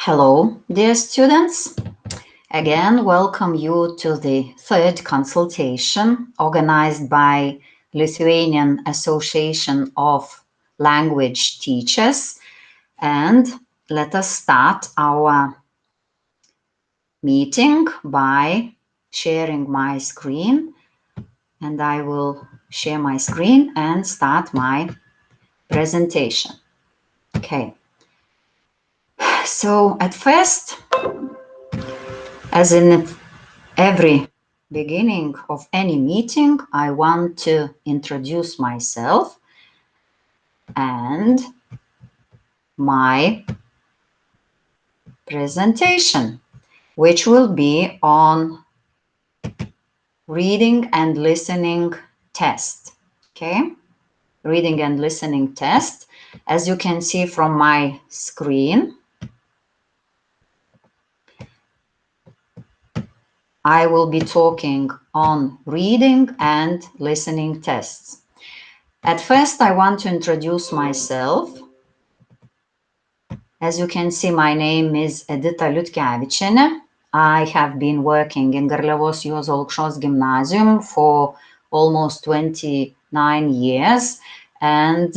Hello, dear students. Again, welcome you to the third consultation organized by Lithuanian Association of Language Teachers. And let us start our meeting by sharing my screen. And I will share my screen and start my presentation. Okay. So at first, as in every beginning of any meeting, I want to introduce myself and my presentation, which will be on reading and listening test. Okay, reading and listening test. As you can see from my screen, I will be talking on reading and listening tests. At first, I want to introduce myself. As you can see, my name is Edita Liutkevičienė. I have been working in Garliavos Juozo Lukšos Gymnasium for almost 29 years. And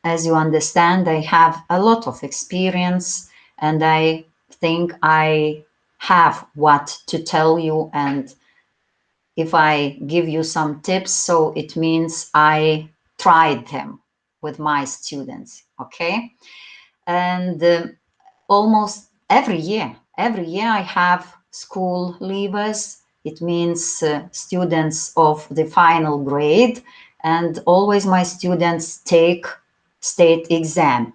as you understand, I have a lot of experience, and I think I have what to tell you. And if I give you some tips, so it means I tried them with my students, okay? And almost every year I have school leavers. It means students of the final grade, and always my students take state exam.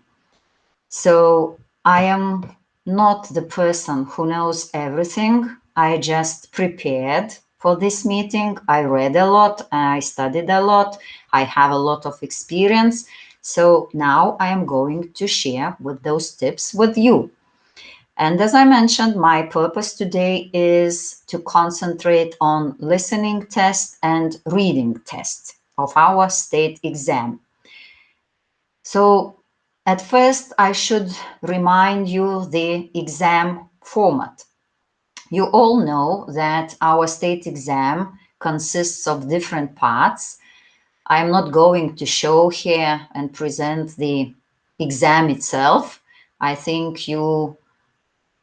So I am not the person who knows everything. I just prepared for this meeting. I read a lot, I studied a lot, I have a lot of experience. So now I am going to share with those tips with you. And as I mentioned, my purpose today is to concentrate on listening test and reading test of our state exam. So at first, I should remind you the exam format. You all know that our state exam consists of different parts. I'm not going to show here and present the exam itself. I think you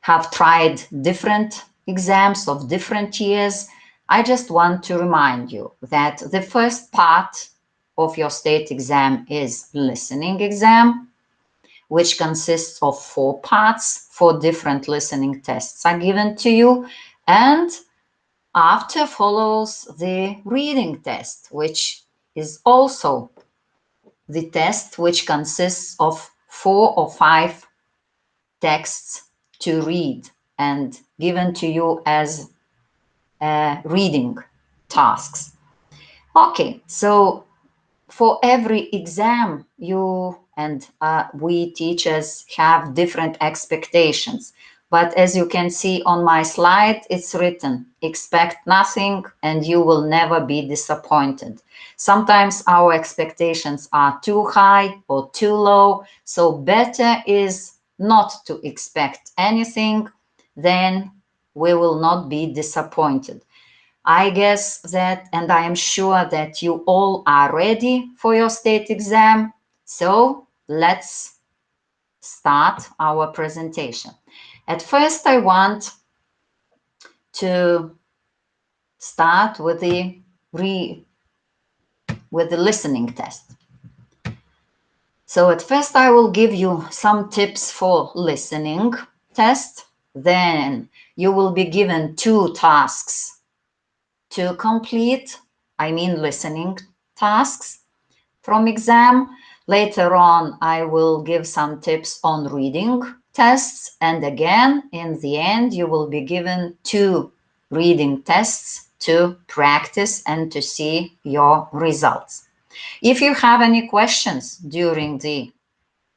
have tried different exams of different years. I just want to remind you that the first part of your state exam is listening exam, which consists of 4 parts. 4 different listening tests are given to you. And after follows the reading test, which is also the test which consists of 4 or 5 texts to read and given to you as reading tasks. Okay, so for every exam, you and we teachers have different expectations. But as you can see on my slide, it's written, expect nothing and you will never be disappointed. Sometimes our expectations are too high or too low, so better is not to expect anything, then we will not be disappointed. I guess that, and I am sure that you all are ready for your state exam. So let's start our presentation. At first, I want to start with the listening test. So at first, I will give you some tips for listening test. Then you will be given 2 tasks to complete, I mean listening tasks from exam. Later on, I will give some tips on reading tests. And again, in the end, you will be given 2 reading tests to practice and to see your results. If you have any questions during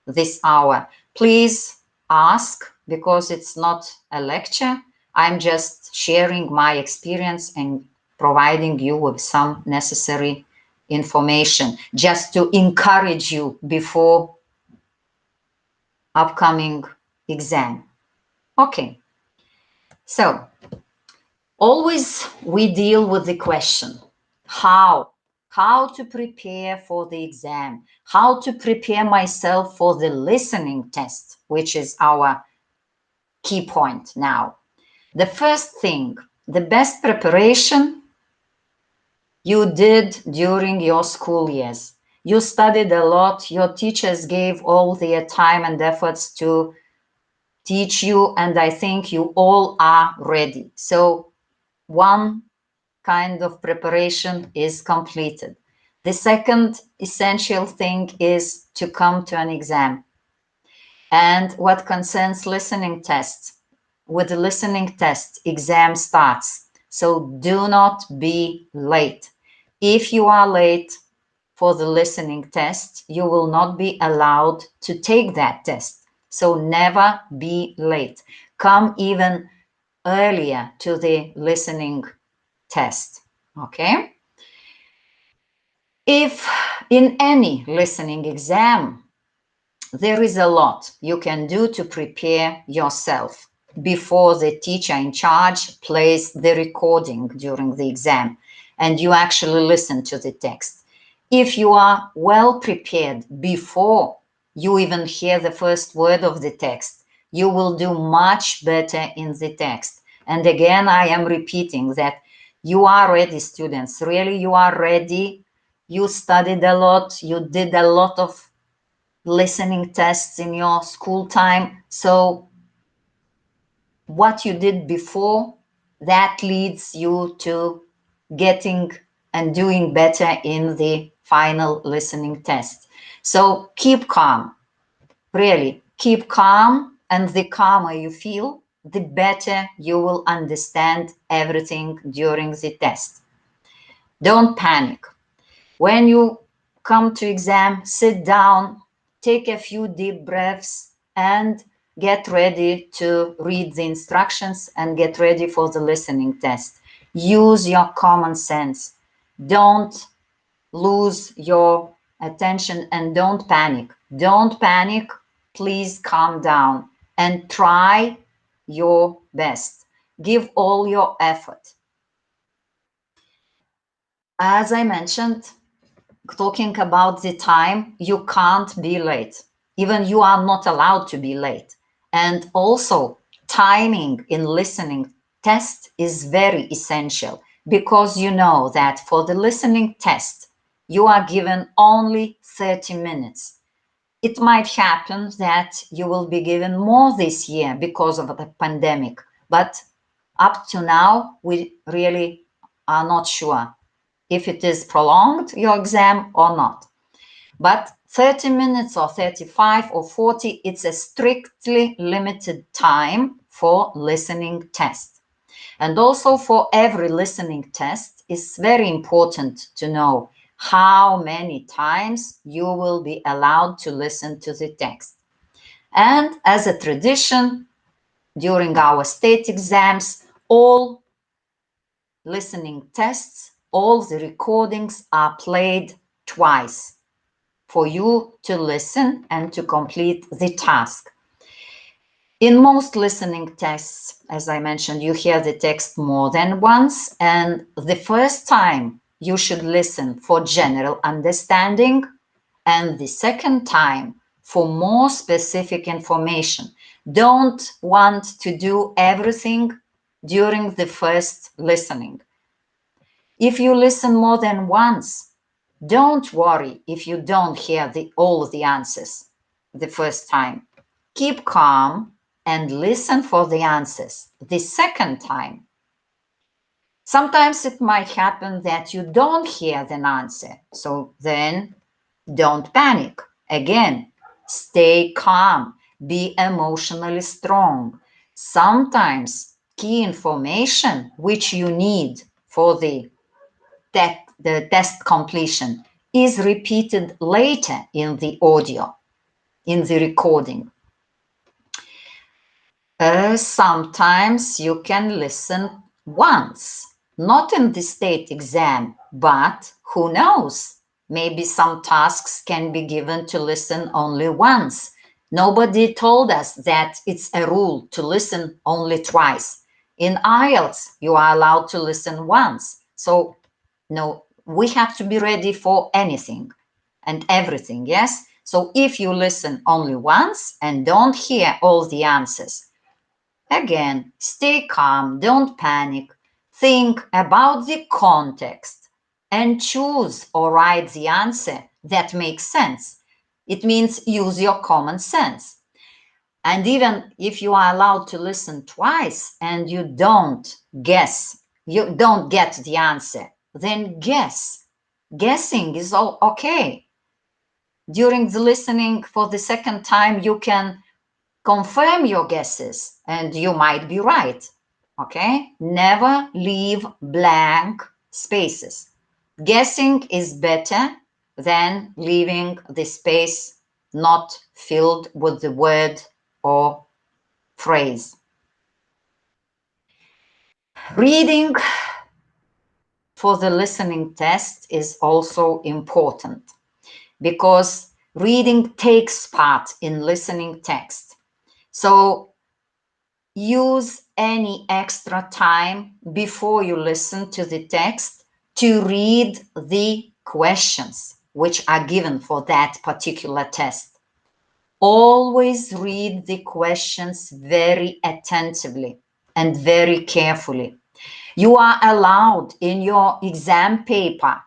this hour, please ask, because it's not a lecture. I'm just sharing my experience and providing you with some necessary information just to encourage you before upcoming exam. Okay, so always we deal with the question, how to prepare for the exam, how to prepare myself for the listening test, which is our key point now. The first thing, the best preparation you did during your school years. You studied a lot, your teachers gave all their time and efforts to teach you, and I think you all are ready. So one kind of preparation is completed. The second essential thing is to come to an exam. And what concerns listening tests, with the listening test, exam starts. So do not be late. If you are late for the listening test, you will not be allowed to take that test. So never be late. Come even earlier to the listening test. Okay? If in any listening exam, there is a lot you can do to prepare yourself before the teacher in charge plays the recording during the exam and you actually listen to the text. If you are well prepared before you even hear the first word of the text, you will do much better in the text. And again, I am repeating that you are ready, students. Really, you are ready. You studied a lot. You did a lot of listening tests in your school time. So what you did before, that leads you to getting and doing better in the final listening test. So keep calm, really keep calm, and the calmer you feel, the better you will understand everything during the test. Don't panic. When you come to exam, sit down, take a few deep breaths, and get ready to read the instructions and get ready for the listening test. Use your common sense. Don't lose your attention and don't panic. Don't panic. Please calm down and try your best. Give all your effort. As I mentioned, talking about the time, you can't be late. Even you are not allowed to be late. And also, timing in listening test is very essential because you know that for the listening test, you are given only 30 minutes. It might happen that you will be given more this year because of the pandemic, but up to now, we really are not sure if it is prolonged, your exam, or not. But 30 minutes or 35 or 40, it's a strictly limited time for listening test. And also for every listening test, it's very important to know how many times you will be allowed to listen to the text. And as a tradition, during our state exams, all listening tests, all the recordings are played twice for you to listen and to complete the task. In most listening tests, as I mentioned, you hear the text more than once, and the first time you should listen for general understanding, and the second time for more specific information. Don't want to do everything during the first listening. If you listen more than once, don't worry if you don't hear all the answers the first time. Keep calm and listen for the answers the second time. Sometimes it might happen that you don't hear the answer, so then don't panic. Again, stay calm, be emotionally strong. Sometimes key information which you need for the test completion is repeated later in the audio, in the recording. Sometimes you can listen once, not in the state exam, but who knows? Maybe some tasks can be given to listen only once. Nobody told us that it's a rule to listen only twice. In IELTS, you are allowed to listen once. So, no, we have to be ready for anything and everything, yes? So if you listen only once and don't hear all the answers, again, stay calm, don't panic, think about the context and choose or write the answer that makes sense. It means use your common sense. And even if you are allowed to listen twice and you don't guess, you don't get the answer, then guess. Guessing is all okay. During the listening for the second time, you can confirm your guesses and you might be right. Okay? Never leave blank spaces. Guessing is better than leaving the space not filled with the word or phrase. Reading for the listening test is also important because reading takes part in listening text. So use any extra time before you listen to the text to read the questions which are given for that particular test. Always read the questions very attentively and very carefully. You are allowed in your exam paper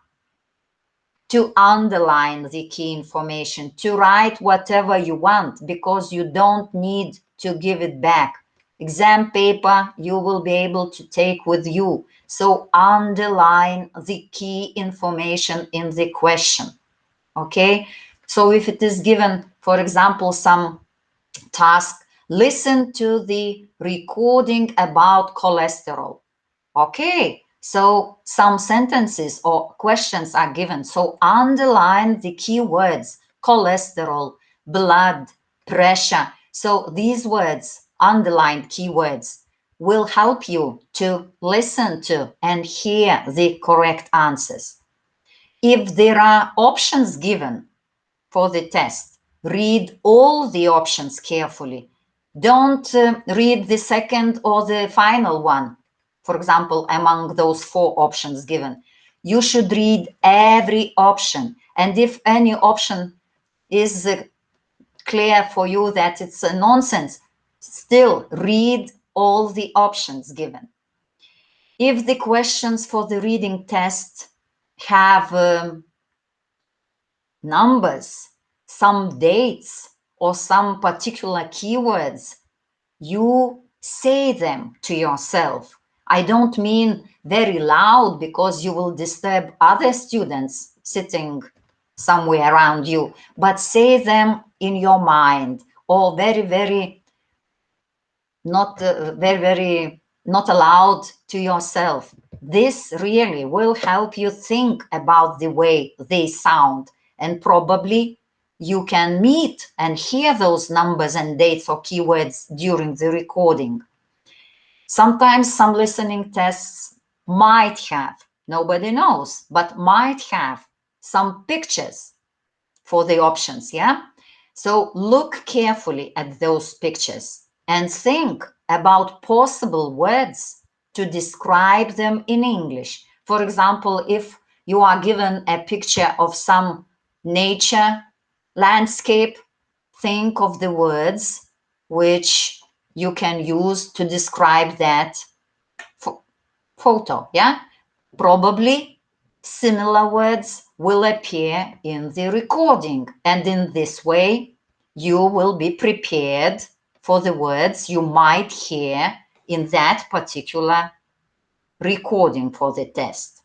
to underline the key information, to write whatever you want, because you don't need to give it back. Exam paper you will be able to take with you. So underline the key information in the question. Okay? So if it is given, for example, some task, listen to the recording about cholesterol. Okay, so some sentences or questions are given. So underline the key words: cholesterol, blood, pressure. So these words, underlined keywords, will help you to listen to and hear the correct answers. If there are options given for the test, read all the options carefully. Don't read the second or the final one. For example, among those 4 options given, you should read every option. And if any option is clear for you that it's a nonsense, still read all the options given. If the questions for the reading test have numbers, some dates, or some particular keywords, you say them to yourself. I don't mean very loud because you will disturb other students sitting somewhere around you, but say them in your mind, or very not not aloud to yourself. This really will help you think about the way they sound, and probably you can meet and hear those numbers and dates or keywords during the recording. Sometimes some listening tests might have, nobody knows, but might have some pictures for the options, yeah? So look carefully at those pictures and think about possible words to describe them in English. For example, if you are given a picture of some nature landscape, think of the words which you can use to describe that photo, yeah? Probably similar words will appear in the recording, and in this way you will be prepared for the words you might hear in that particular recording for the test.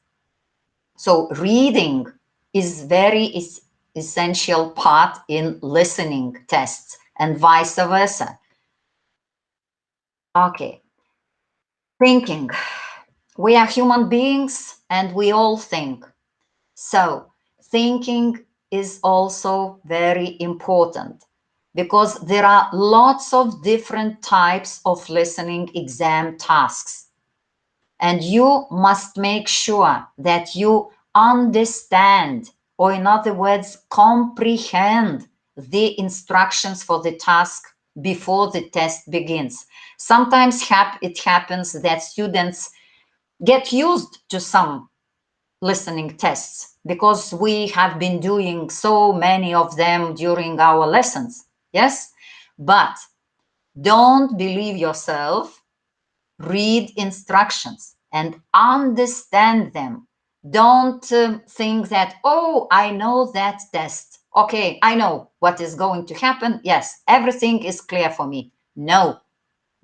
So reading is very essential part in listening tests and vice versa. Okay, thinking. We are human beings and we all think. So thinking is also very important because there are lots of different types of listening exam tasks. And you must make sure that you understand, or in other words, comprehend the instructions for the task before the test begins. Sometimes it happens that students get used to some listening tests because we have been doing so many of them during our lessons. Yes, but don't believe yourself. Read instructions and understand them. Don't think that, oh, I know that test. Okay, I know what is going to happen. Yes, everything is clear for me. No,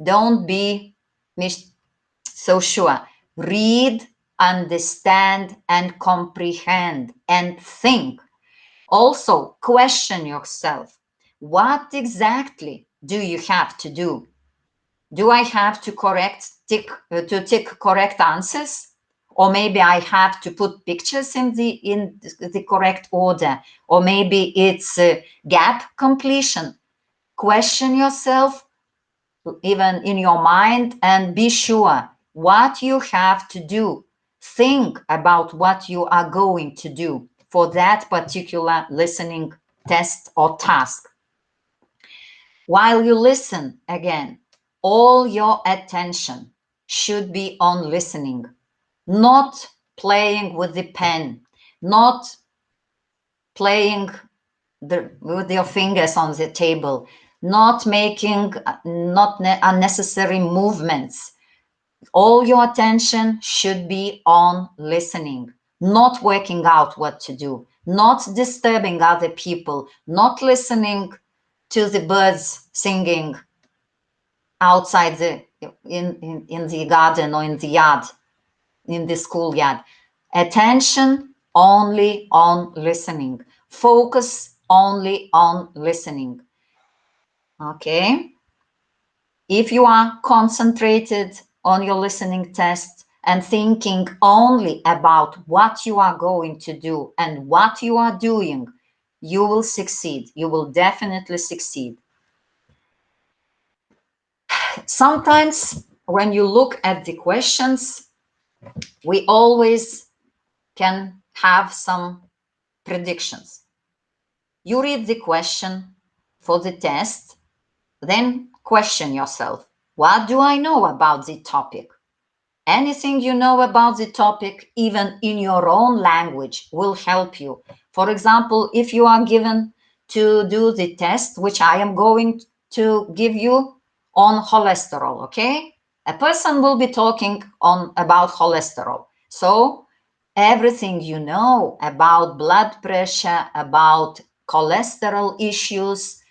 don't be so sure. Read, understand, and comprehend, and think. Also, question yourself. What exactly do you have to do? Do I have to tick correct answers? Or maybe I have to put pictures in the correct order? Or maybe it's gap completion. Question yourself, even in your mind, and be sure what you have to do. Think about what you are going to do for that particular listening test or task. While you listen, again, all your attention should be on listening, not playing with the pen, not playing with your fingers on the table, not making unnecessary movements. All your attention should be on listening, not working out what to do, not disturbing other people, not listening to the birds singing outside in the garden or in the yard, in the schoolyard. Attention only on listening. Focus only on listening. Okay? If you are concentrated on your listening test and thinking only about what you are going to do and what you are doing, you will succeed. You will definitely succeed. Sometimes when you look at the questions, we always can have some predictions. You read the question for the test, then question yourself, what do I know about the topic? Anything you know about the topic, even in your own language, will help you. For example, if you are given to do the test, which I am going to give you on cholesterol, okay? A person will be talking about cholesterol. So everything you know about blood pressure, about cholesterol issues,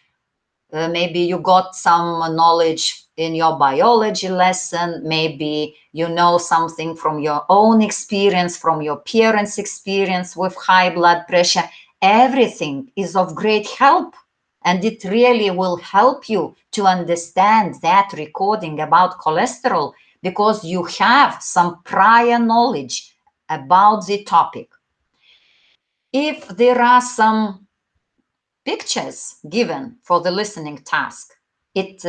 maybe you got some knowledge in your biology lesson, maybe you know something from your own experience, from your parents' experience with high blood pressure. Everything is of great help, and it really will help you to understand that recording about cholesterol because you have some prior knowledge about the topic. If there are some pictures given for the listening task, it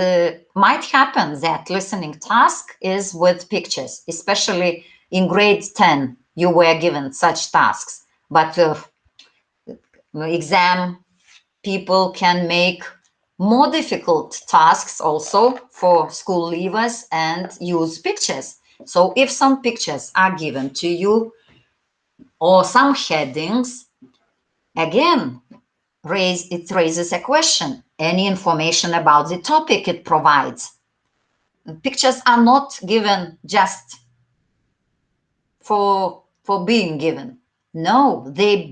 might happen that listening task is with pictures, especially in grade 10, you were given such tasks. But exam people can make more difficult tasks also for school leavers and use pictures. So if some pictures are given to you or some headings, again, it raises a question. Any information about the topic it provides? Pictures are not given just for being given. No, they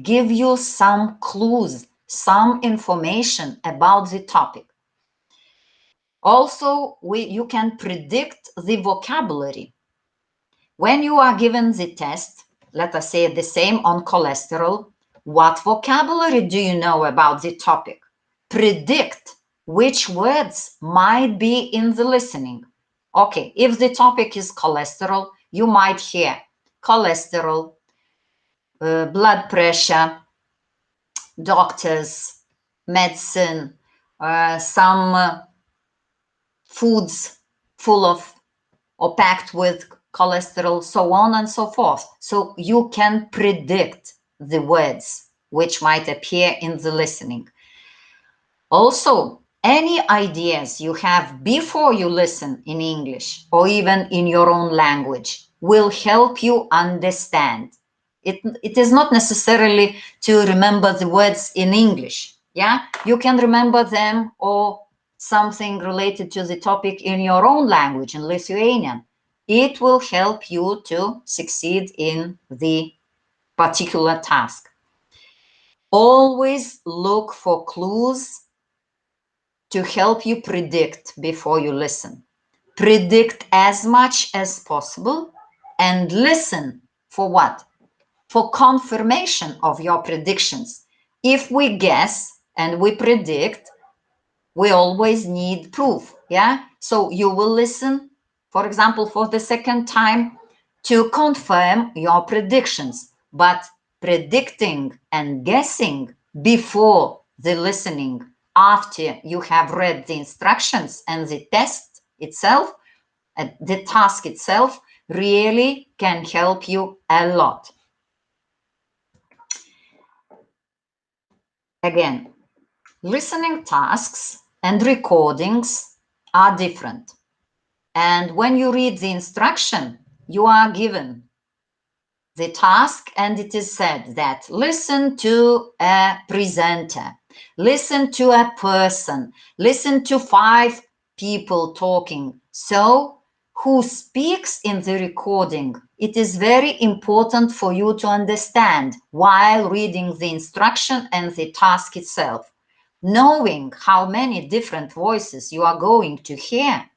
give you some clues, some information about the topic. Also, you can predict the vocabulary. When you are given the test, let us say the same on cholesterol, what vocabulary do you know about the topic? Predict which words might be in the listening. Okay, if the topic is cholesterol, you might hear cholesterol, blood pressure, doctors, medicine, some foods full of or packed with cholesterol, so on and so forth. So you can predict the words which might appear in the listening. Also, any ideas you have before you listen in English or even in your own language will help you understand. It is not necessarily to remember the words in English. Yeah, you can remember them or something related to the topic in your own language, in Lithuanian. It will help you to succeed in the particular task. Always look for clues to help you predict before you listen. Predict as much as possible and listen for what? For confirmation of your predictions. If we guess and we predict, we always need proof. Yeah. So you will listen, for example, for the second time to confirm your predictions. But predicting and guessing before the listening, after you have read the instructions and the test itself, the task itself, really can help you a lot. Again, listening tasks and recordings are different. And when you read the instruction, you are given the task and it is said that listen to a presenter, listen to a person, listen to 5 people talking. So who speaks in the recording, it is very important for you to understand while reading the instruction and the task itself. Knowing how many different voices you are going to hear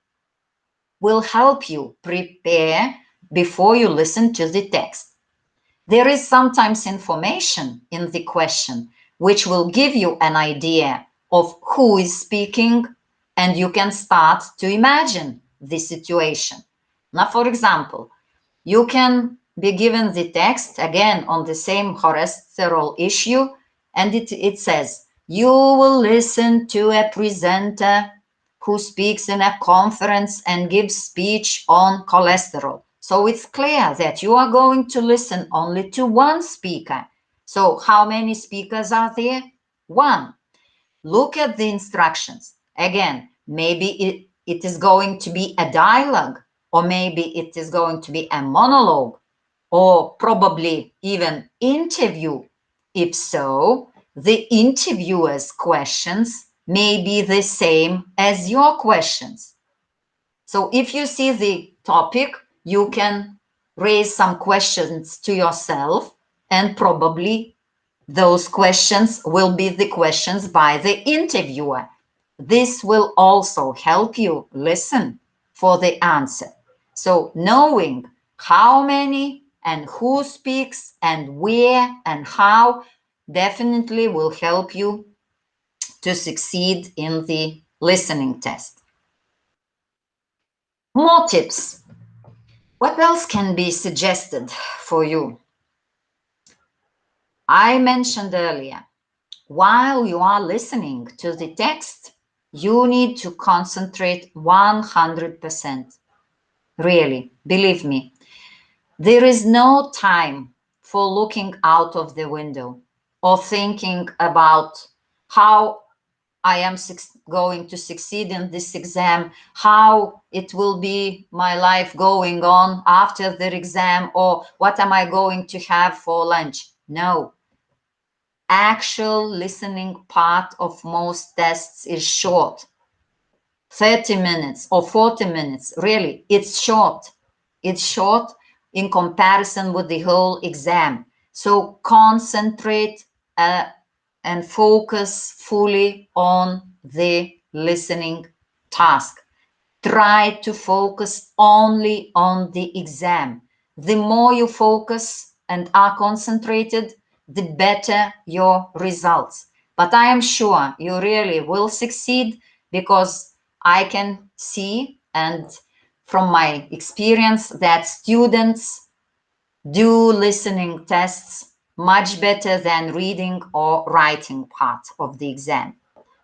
will help you prepare before you listen to the text. There is sometimes information in the question which will give you an idea of who is speaking, and you can start to imagine the situation. Now, for example, you can be given the text again on the same cholesterol issue, and it says, you will listen to a presenter who speaks in a conference and gives speech on cholesterol. So it's clear that you are going to listen only to one speaker. So how many speakers are there? One. Look at the instructions. Again, maybe it is going to be a dialogue, or maybe it is going to be a monologue, or probably even interview. If so, the interviewer's questions may be the same as your questions. So if you see the topic, you can raise some questions to yourself, and probably those questions will be the questions by the interviewer. This will also help you listen for the answer. So knowing how many and who speaks and where and how definitely will help you to succeed in the listening test. More tips. What else can be suggested for you? I mentioned earlier, while you are listening to the text, you need to concentrate 100%. Really, believe me, there is no time for looking out of the window or thinking about how I am going to succeed in this exam, how it will be my life going on after the exam, or what am I going to have for lunch. No. Actual listening part of most tests is short. 30 minutes or 40 minutes, really, it's short. It's short in comparison with the whole exam. So concentrate and focus fully on the listening task. Try to focus only on the exam. The more you focus and are concentrated, the better your results. But I am sure you really will succeed, because I can see, and from my experience, that students do listening tests much better than reading or writing part of the exam.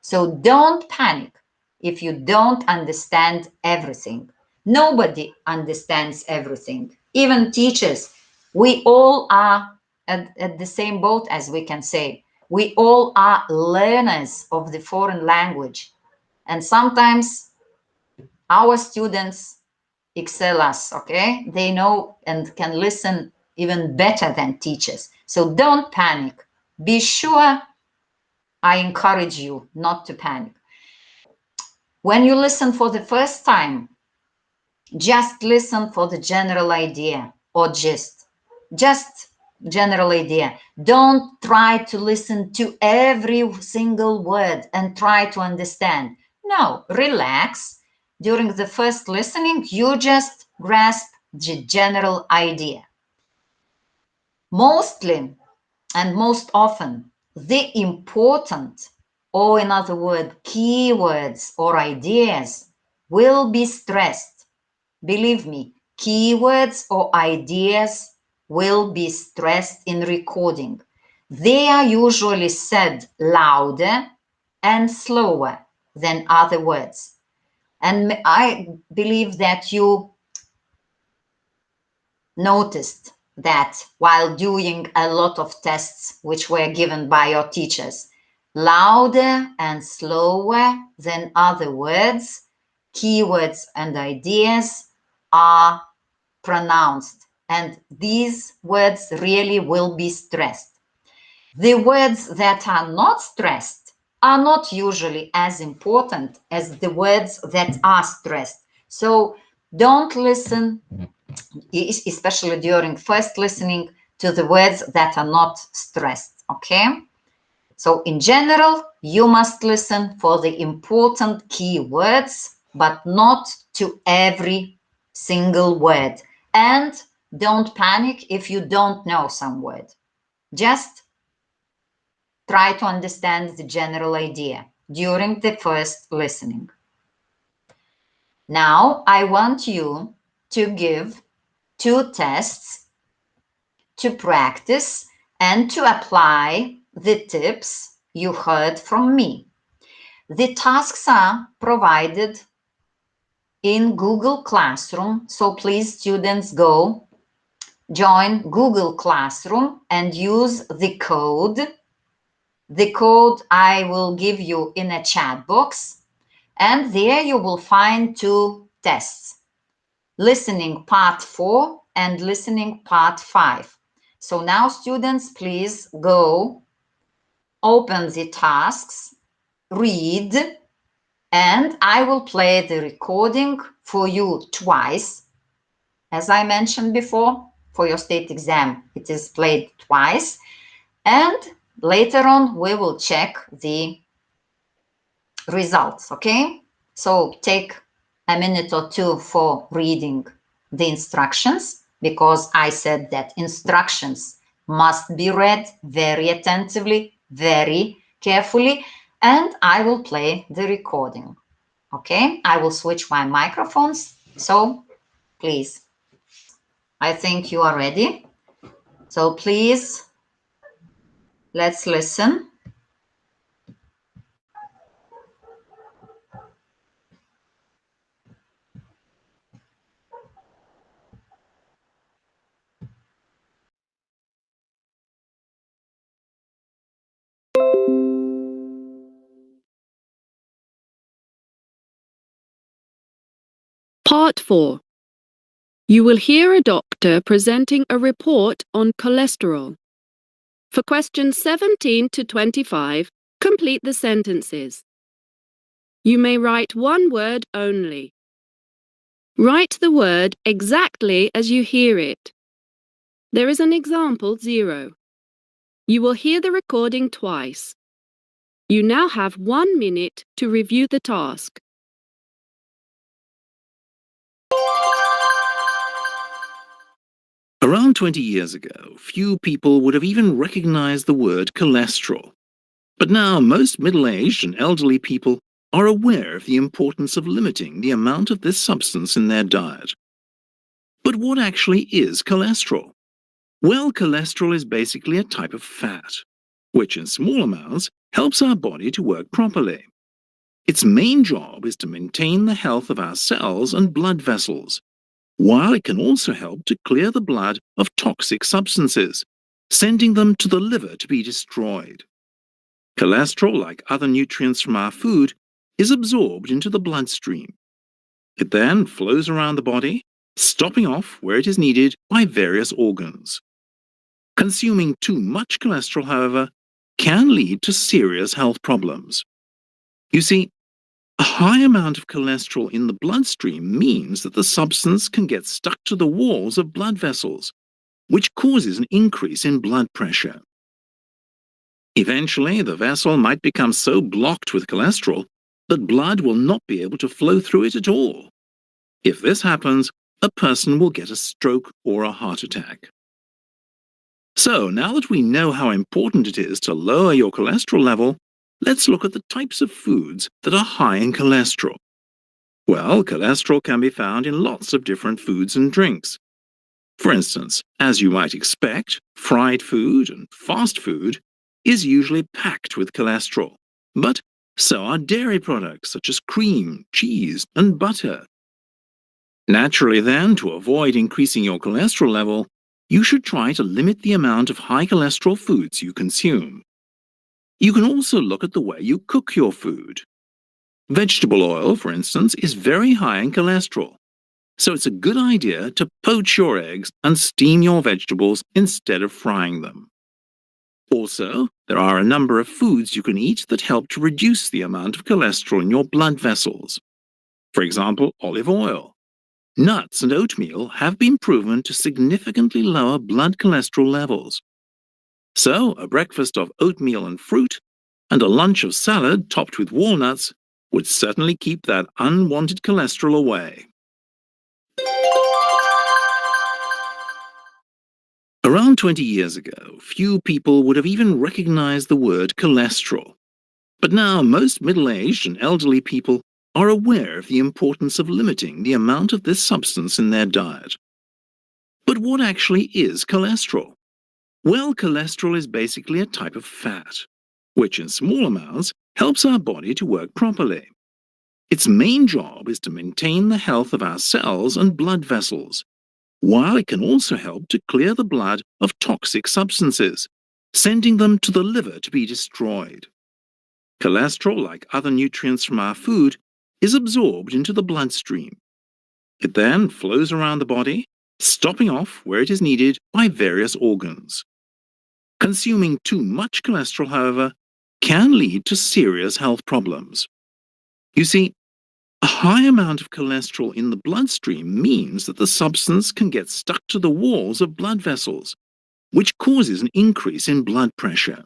So don't panic if you don't understand everything. Nobody understands everything, even teachers. We all are at the same boat, as we can say. We all are learners of the foreign language. And sometimes our students excel us, okay? They know and can listen even better than teachers. So don't panic. Be sure, I encourage you not to panic. When you listen for the first time, just listen for the general idea or just general idea. Don't try to listen to every single word and try to understand. No, relax. During the first listening, you just grasp the general idea. Mostly and most often, the important, or in other words, keywords or ideas will be stressed. Believe me, keywords or ideas will be stressed in recording. They are usually said louder and slower than other words. And I believe that you noticed that while doing a lot of tests which were given by your teachers, louder and slower than other words, keywords and ideas are pronounced, and these words really will be stressed. The words that are not stressed are not usually as important as the words that are stressed. So don't listen, especially during first listening, to the words that are not stressed, okay? So in general, you must listen for the important key words, but not to every single word. And don't panic if you don't know some word. Just try to understand the general idea during the first listening. Now, I want you to give 2 tests to practice and to apply the tips you heard from me. The tasks are provided in Google Classroom, so please, students, go join Google Classroom and use the code. The code I will give you in a chat box, and there you will find 2 tests, listening part 4 and listening part 5. So now, students, please go open the tasks, read, and I will play the recording for you twice. As I mentioned before, for your state exam, it is played twice. And later on, we will check the results, okay? So take a minute or 2 for reading the instructions, because I said that instructions must be read very attentively, very carefully, and I will play the recording. Okay, I will switch my microphones, so please, I think you are ready. So please, let's listen. Part 4. You will hear a doctor presenting a report on cholesterol. For questions 17 to 25, complete the sentences. You may write one word only. Write the word exactly as you hear it. There is an example 0. You will hear the recording twice. You now have 1 minute to review the task. Around 20 years ago, few people would have even recognized the word cholesterol. But now most middle-aged and elderly people are aware of the importance of limiting the amount of this substance in their diet. But what actually is cholesterol? Well, cholesterol is basically a type of fat, which in small amounts helps our body to work properly. Its main job is to maintain the health of our cells and blood vessels, while it can also help to clear the blood of toxic substances, sending them to the liver to be destroyed. Cholesterol, like other nutrients from our food, is absorbed into the bloodstream. It then flows around the body, stopping off where it is needed by various organs. Consuming too much cholesterol, however, can lead to serious health problems. You see, a high amount of cholesterol in the bloodstream means that the substance can get stuck to the walls of blood vessels, which causes an increase in blood pressure. Eventually, the vessel might become so blocked with cholesterol that blood will not be able to flow through it at all. If this happens, a person will get a stroke or a heart attack. So, now that we know how important it is to lower your cholesterol level, let's look at the types of foods that are high in cholesterol. Well, cholesterol can be found in lots of different foods and drinks. For instance, as you might expect, fried food and fast food is usually packed with cholesterol, but so are dairy products such as cream, cheese, and butter. Naturally then, to avoid increasing your cholesterol level, you should try to limit the amount of high cholesterol foods you consume. You can also look at the way you cook your food. Vegetable oil, for instance, is very high in cholesterol, so it's a good idea to poach your eggs and steam your vegetables instead of frying them. Also, there are a number of foods you can eat that help to reduce the amount of cholesterol in your blood vessels. For example, olive oil. Nuts and oatmeal have been proven to significantly lower blood cholesterol levels. So, a breakfast of oatmeal and fruit, and a lunch of salad topped with walnuts would certainly keep that unwanted cholesterol away. Around 20 years ago, few people would have even recognized the word cholesterol. But now most middle-aged and elderly people are aware of the importance of limiting the amount of this substance in their diet. But what actually is cholesterol? Well, cholesterol is basically a type of fat, which in small amounts helps our body to work properly. Its main job is to maintain the health of our cells and blood vessels, while it can also help to clear the blood of toxic substances, sending them to the liver to be destroyed. Cholesterol, like other nutrients from our food, is absorbed into the bloodstream. It then flows around the body, stopping off where it is needed by various organs. Consuming too much cholesterol, however, can lead to serious health problems. You see, a high amount of cholesterol in the bloodstream means that the substance can get stuck to the walls of blood vessels, which causes an increase in blood pressure.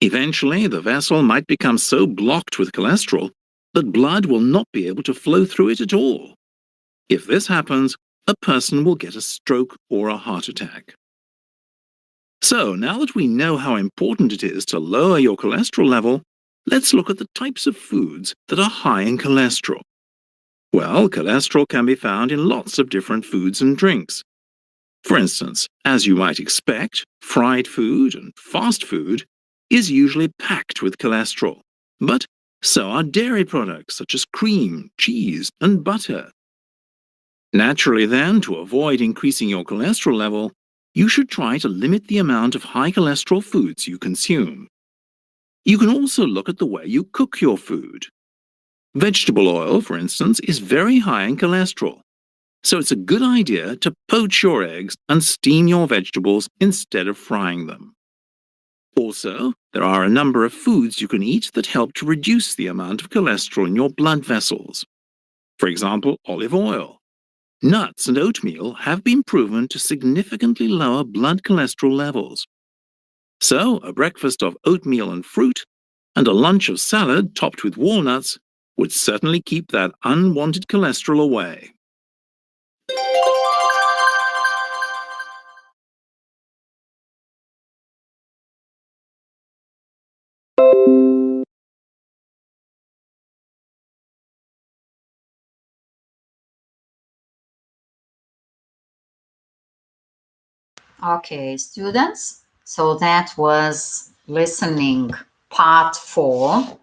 Eventually, the vessel might become so blocked with cholesterol that blood will not be able to flow through it at all. If this happens, a person will get a stroke or a heart attack. So, now that we know how important it is to lower your cholesterol level, let's look at the types of foods that are high in cholesterol. Well, cholesterol can be found in lots of different foods and drinks. For instance, as you might expect, fried food and fast food is usually packed with cholesterol, but so are dairy products such as cream, cheese, and butter. Naturally then, to avoid increasing your cholesterol level, you should try to limit the amount of high cholesterol foods you consume. You can also look at the way you cook your food. Vegetable oil, for instance, is very high in cholesterol, so it's a good idea to poach your eggs and steam your vegetables instead of frying them. Also, there are a number of foods you can eat that help to reduce the amount of cholesterol in your blood vessels. For example, olive oil. Nuts and oatmeal have been proven to significantly lower blood cholesterol levels. So, a breakfast of oatmeal and fruit, and a lunch of salad topped with walnuts would certainly keep that unwanted cholesterol away. Okay, students, so that was listening part 4,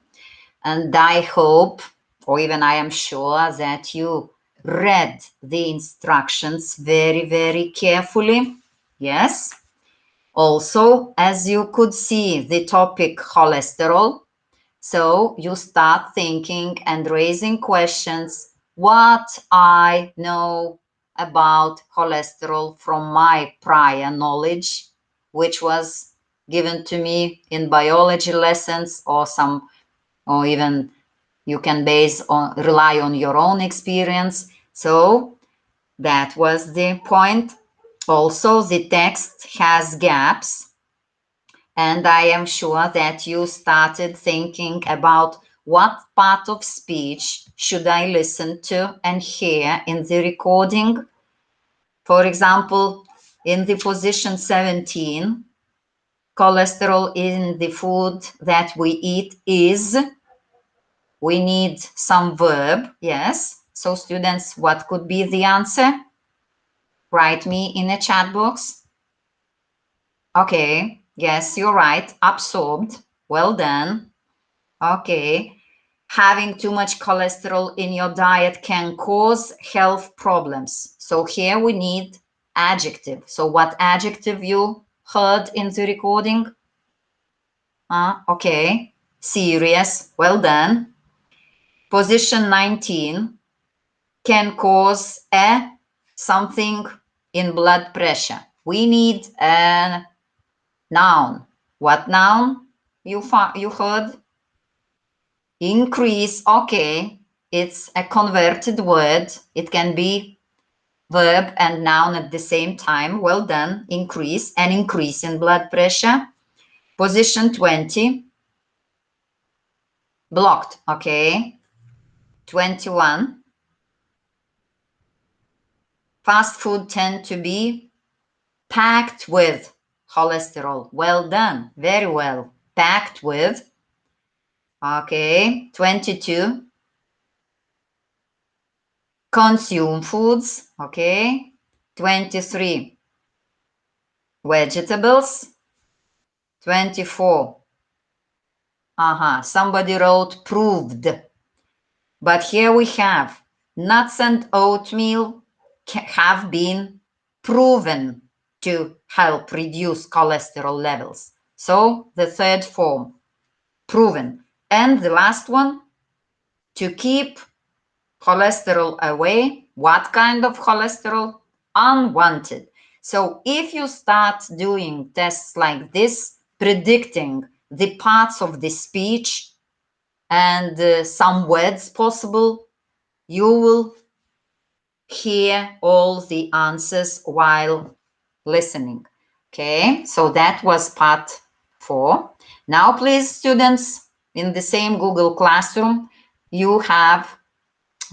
and I hope, or even I am sure, that you read the instructions very, very carefully. Yes? Also, as you could see, the topic cholesterol. So you start thinking and raising questions, what I know about cholesterol from my prior knowledge, which was given to me in biology lessons, or even you can rely on your own experience. So that was the point. Also, the text has gaps, and I am sure that you started thinking about what part of speech should I listen to and hear in the recording. For example, in the position 17, cholesterol in the food that we eat is, we need some verb, yes. So students, what could be the answer? Write me in a chat box. Okay, yes, you're right, absorbed. Well done. Okay, having too much cholesterol in your diet can cause health problems. So here we need adjective. So what adjective you heard in the recording? Okay, serious, well done. Position 19, can cause something in blood pressure. We need a noun. What noun you heard? Increase. Okay, it's a converted word. It can be verb and noun at the same time. Well done. Increase, an increase in blood pressure. Position 20, blocked. Okay. 21, fast food tend to be packed with cholesterol. Well done. Very well. Packed with. Okay. 22, consume foods. Okay. 23, vegetables. 24, somebody wrote proved, but here we have nuts and oatmeal have been proven to help reduce cholesterol levels. So the third form, proven. And the last one, to keep cholesterol away. What kind of cholesterol? Unwanted. So if you start doing tests like this, predicting the parts of the speech and some words possible, you will hear all the answers while listening. Okay, so that was part 4. Now, please, students, in the same Google Classroom, you have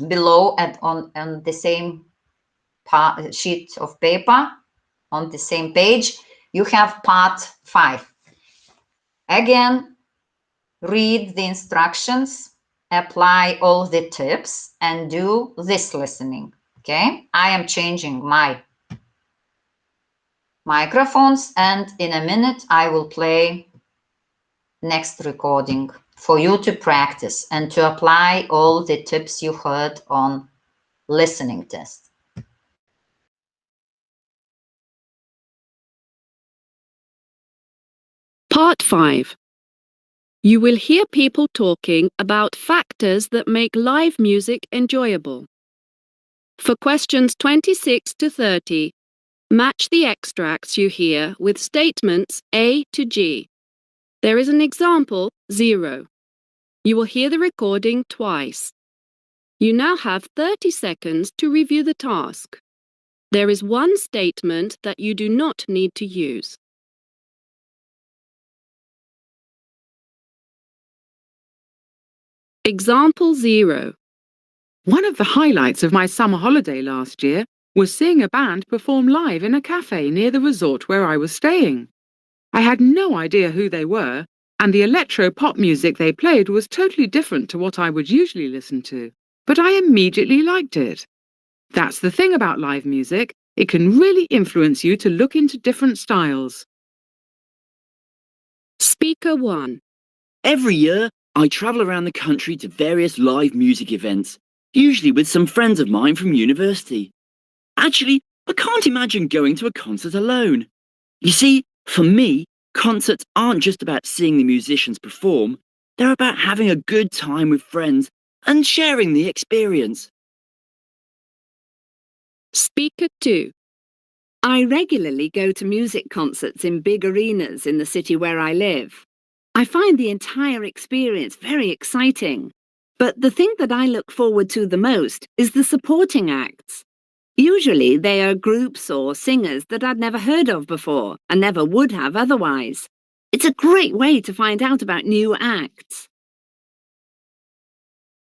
below on the same sheet of paper, on the same page, you have part 5. Again, read the instructions, apply all the tips, and do this listening. Okay, I am changing my microphones, and in a minute I will play next recording for you to practice and to apply all the tips you heard on listening test. Part 5. You will hear people talking about factors that make live music enjoyable. For questions 26 to 30, match the extracts you hear with statements A to G. There is an example, 0. You will hear the recording twice. You now have 30 seconds to review the task. There is one statement that you do not need to use. Example 0. One of the highlights of my summer holiday last year was seeing a band perform live in a cafe near the resort where I was staying. I had no idea who they were, and the electro-pop music they played was totally different to what I would usually listen to, but I immediately liked it. That's the thing about live music. It can really influence you to look into different styles. Speaker 1. Every year, I travel around the country to various live music events, usually with some friends of mine from university. Actually, I can't imagine going to a concert alone. You see, for me, concerts aren't just about seeing the musicians perform, they're about having a good time with friends and sharing the experience. Speaker 2. I regularly go to music concerts in big arenas in the city where I live. I find the entire experience very exciting. But the thing that I look forward to the most is the supporting acts. Usually they are groups or singers that I'd never heard of before and never would have otherwise. It's a great way to find out about new acts.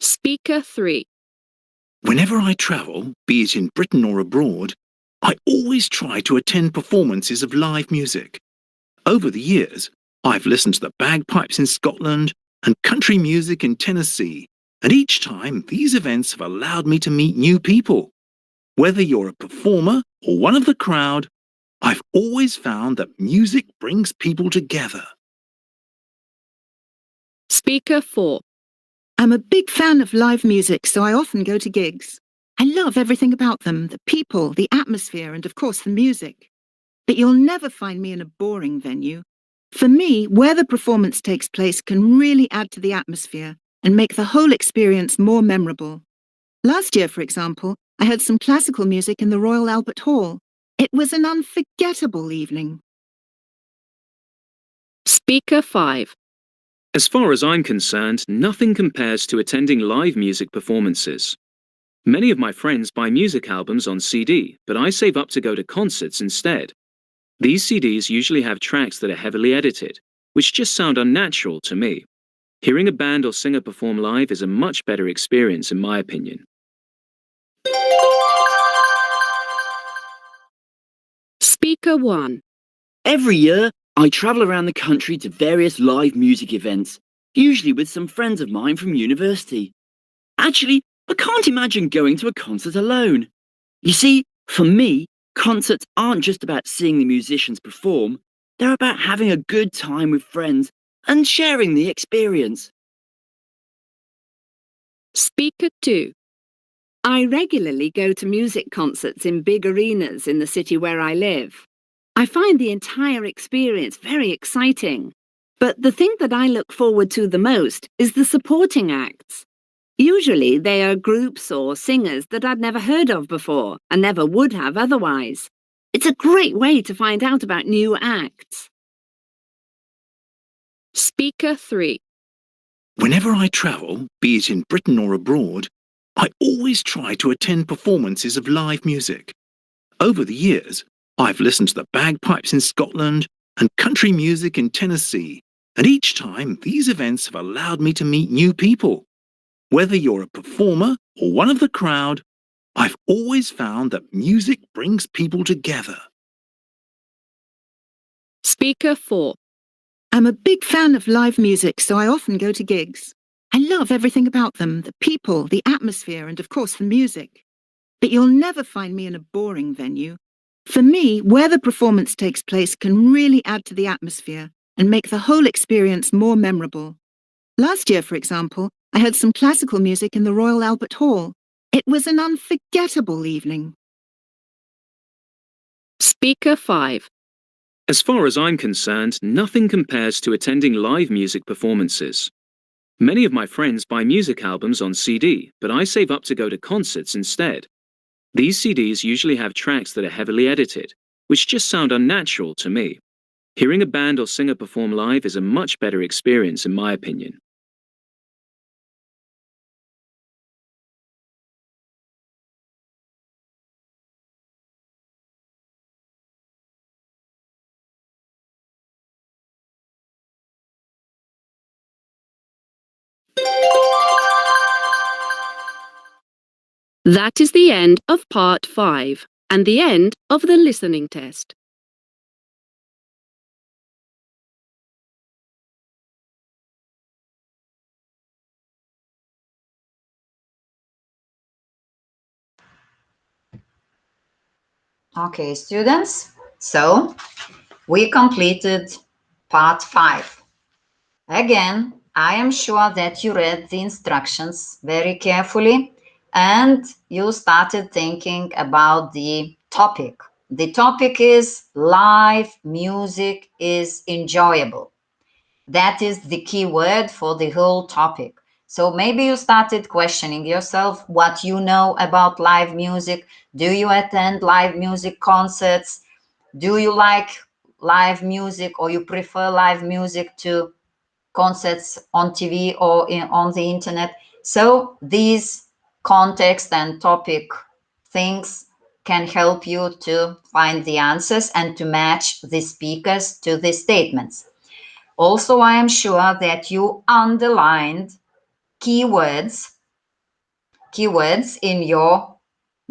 Speaker 3. Whenever I travel, be it in Britain or abroad, I always try to attend performances of live music. Over the years, I've listened to the bagpipes in Scotland and country music in Tennessee, and each time these events have allowed me to meet new people. Whether you're a performer or one of the crowd, I've always found that music brings people together. Speaker 4. I'm a big fan of live music, so I often go to gigs. I love everything about them, the people, the atmosphere, and of course the music. But you'll never find me in a boring venue. For me, where the performance takes place can really add to the atmosphere and make the whole experience more memorable. Last year, for example, I heard some classical music in the Royal Albert Hall. It was an unforgettable evening. Speaker 5. As far as I'm concerned, nothing compares to attending live music performances. Many of my friends buy music albums on CD, but I save up to go to concerts instead. These CDs usually have tracks that are heavily edited, which just sound unnatural to me. Hearing a band or singer perform live is a much better experience in my opinion. Speaker 1. Every year, I travel around the country to various live music events, usually with some friends of mine from university. Actually, I can't imagine going to a concert alone. You see, for me, concerts aren't just about seeing the musicians perform, they're about having a good time with friends and sharing the experience. Speaker 2. I regularly go to music concerts in big arenas in the city where I live. I find the entire experience very exciting. But the thing that I look forward to the most is the supporting acts. Usually they are groups or singers that I'd never heard of before and never would have otherwise. It's a great way to find out about new acts. Speaker 3. Whenever I travel, be it in Britain or abroad, I always try to attend performances of live music. Over the years, I've listened to the bagpipes in Scotland and country music in Tennessee, and each time these events have allowed me to meet new people. Whether you're a performer or one of the crowd, I've always found that music brings people together. Speaker 4. I'm a big fan of live music, so I often go to gigs. I love everything about them, the people, the atmosphere, and of course the music. But you'll never find me in a boring venue. For me, where the performance takes place can really add to the atmosphere and make the whole experience more memorable. Last year, for example, I heard some classical music in the Royal Albert Hall. It was an unforgettable evening. Speaker 5. As far as I'm concerned, nothing compares to attending live music performances. Many of my friends buy music albums on CD, but I save up to go to concerts instead. These CDs usually have tracks that are heavily edited, which just sound unnatural to me. Hearing a band or singer perform live is a much better experience in my opinion. That is the end of part 5 and the end of the listening test. Okay, students, so we completed part 5. Again, I am sure that you read the instructions very carefully and you started thinking about the topic The topic is live music is enjoyable. That is the key word for the whole topic. So maybe you started questioning yourself what you know about live music. Do you attend live music concerts? Do you like live music, or you prefer live music to concerts on TV or on the internet? So these context and topic things can help you to find the answers and to match the speakers to the statements. Also, I am sure that you underlined keywords in your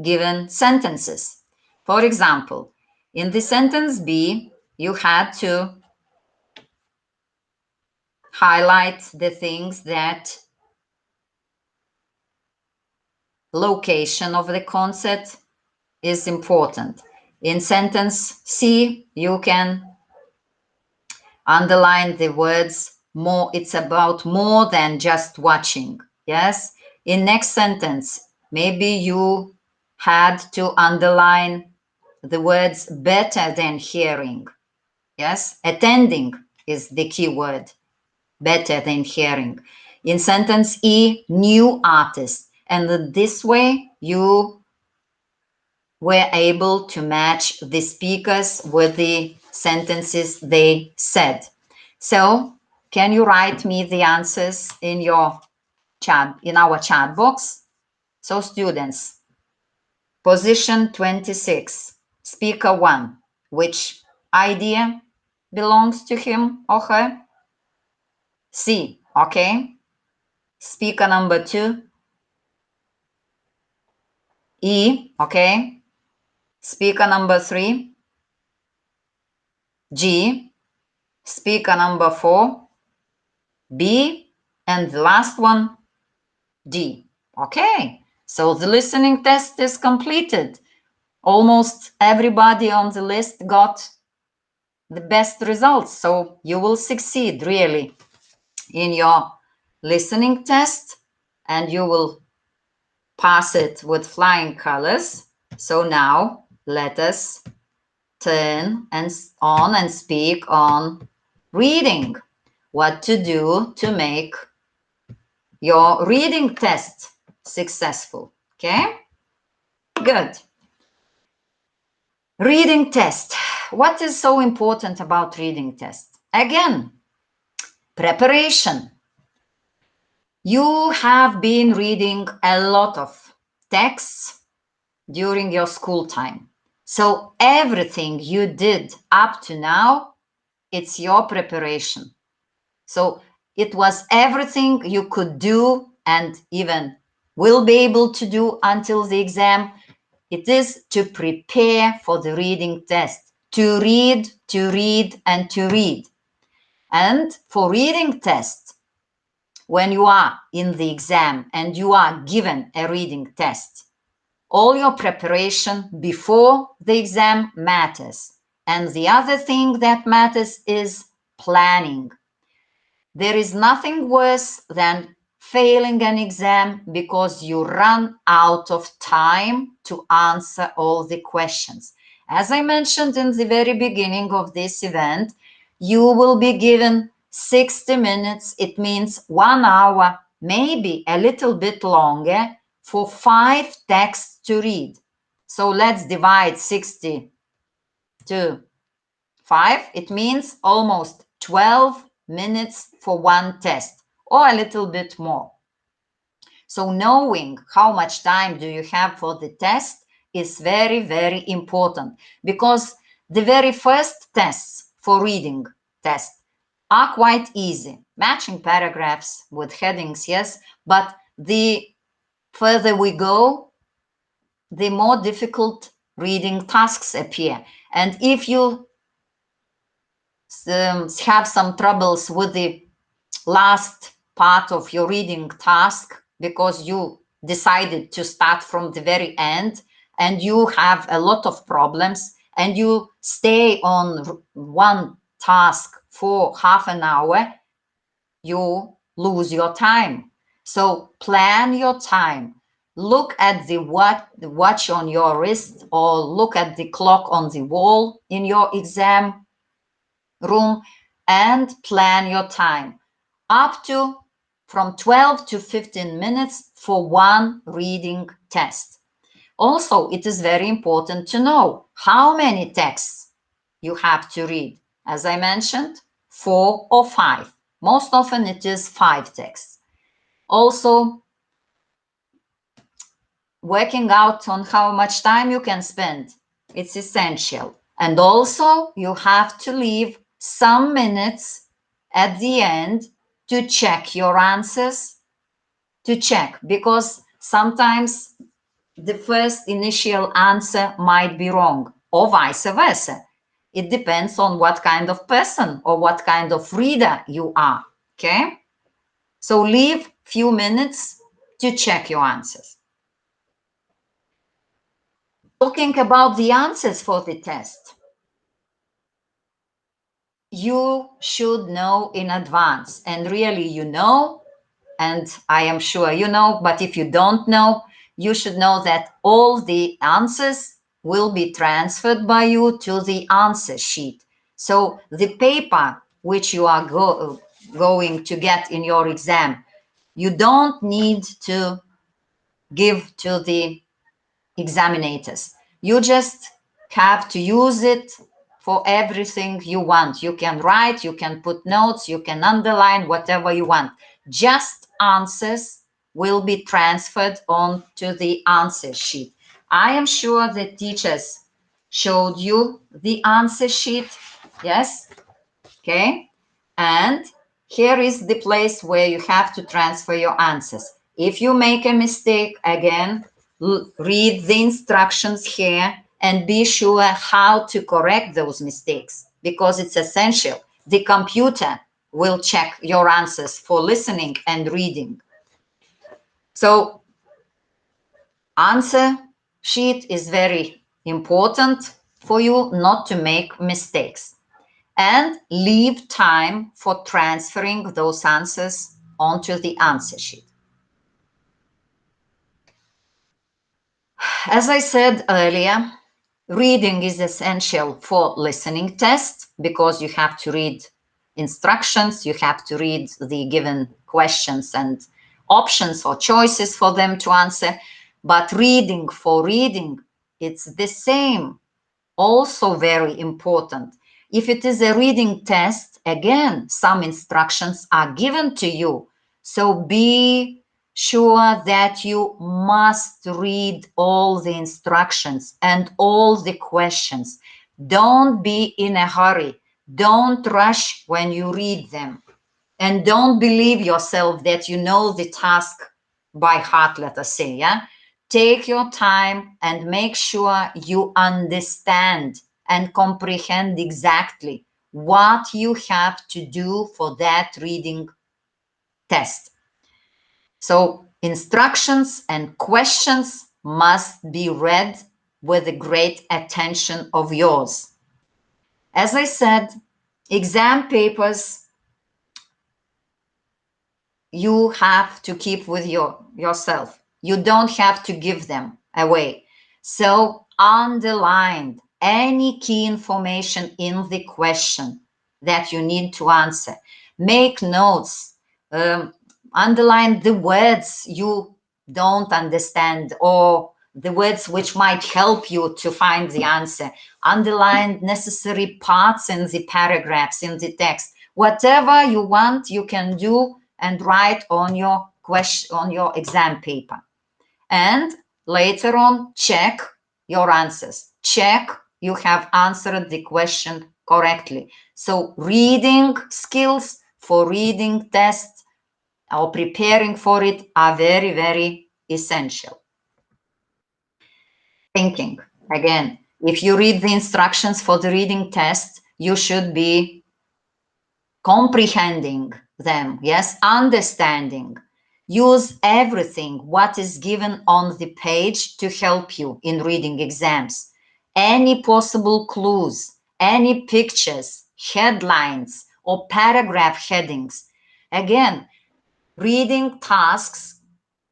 given sentences. For example, in the sentence B, you had to highlight the things that location of the concert is important. In sentence C, you can underline the words more. It's about more than just watching. Yes. In next sentence, maybe you had to underline the words better than hearing. Yes. Attending is the key word. Better than hearing. In sentence E, new artist. And this way you were able to match the speakers with the sentences they said. So can you write me the answers in your chat, in our chat box? So students, position 26, speaker 1, which idea belongs to him or her? C, okay. Speaker number 2, E, okay. Speaker number 3, G. Speaker number 4, B. And the last one, D. Okay, so the listening test is completed. Almost everybody on the list got the best results. So you will succeed really in your listening test, and you will pass it with flying colors. So now let us turn on and speak on reading. What to do to make your reading test successful. Okay, good. Reading test. What is so important about reading test? Again, preparation. You have been reading a lot of texts during your school time. So everything you did up to now, it's your preparation. So it was everything you could do and even will be able to do until the exam. It is to prepare for the reading test, to read, and to read. And for reading test, when you are in the exam and you are given a reading test, all your preparation before the exam matters. And the other thing that matters is planning. There is nothing worse than failing an exam because you run out of time to answer all the questions. As I mentioned in the very beginning of this event, you will be given 60 minutes. It means 1 hour, maybe a little bit longer, for 5 texts to read. So let's divide 60 to 5. It means almost 12 minutes for one test, or a little bit more. So knowing how much time do you have for the test is very, very important, because the very first tests for reading test are quite easy. Matching paragraphs with headings, yes, but the further we go, the more difficult reading tasks appear. And if you have some troubles with the last part of your reading task because you decided to start from the very end and you have a lot of problems and you stay on one task for half an hour, you lose your time. So plan your time. look at the watch on your wrist, or look at the clock on the wall in your exam room, and plan your time up to from 12 to 15 minutes for one reading test. Also, it is very important to know how many texts you have to read. As I mentioned, 4 or 5. Most often it is 5 texts. Also, working out on how much time you can spend, it's essential. And also, you have to leave some minutes at the end to check your answers, because sometimes the first initial answer might be wrong, or vice versa. It depends on what kind of person or what kind of reader you are, okay? So leave few minutes to check your answers. Talking about the answers for the test, you should know in advance, and really you know, and I am sure you know, but if you don't know, you should know that all the answers will be transferred by you to the answer sheet. So the paper which you are going to get in your exam, you don't need to give to the examinators. You just have to use it for everything you want. You can write, you can put notes, you can underline, whatever you want. Just answers will be transferred onto the answer sheet. I am sure the teachers showed you the answer sheet. Yes? Okay. And here is the place where you have to transfer your answers. If you make a mistake, again, read the instructions here and be sure how to correct those mistakes, because it's essential. The computer will check your answers for listening and reading. So answer sheet is very important for you not to make mistakes. And leave time for transferring those answers onto the answer sheet. As I said earlier, reading is essential for listening tests, because you have to read instructions, you have to read the given questions and options or choices for them to answer. But reading for reading, it's the same, also very important. If it is a reading test, again, some instructions are given to you. So be sure that you must read all the instructions and all the questions. Don't be in a hurry. Don't rush when you read them. And don't believe yourself that you know the task by heart, let us say, yeah? Take your time and make sure you understand and comprehend exactly what you have to do for that reading test. So instructions and questions must be read with a great attention of yours. As I said, exam papers you have to keep with yourself. You don't have to give them away. So underline any key information in the question that you need to answer. Make notes. Underline the words you don't understand, or the words which might help you to find the answer. Underline necessary parts in the paragraphs, in the text. Whatever you want, you can do and write on your question, on your exam paper. And later on, check your answers. Check you have answered the question correctly. So reading skills for reading tests or preparing for it are very, very essential. Thinking, again, if you read the instructions for the reading test, you should be comprehending them, yes, understanding. Use everything what is given on the page to help you in reading exams. Any possible clues, any pictures, headlines, or paragraph headings. Again, reading tasks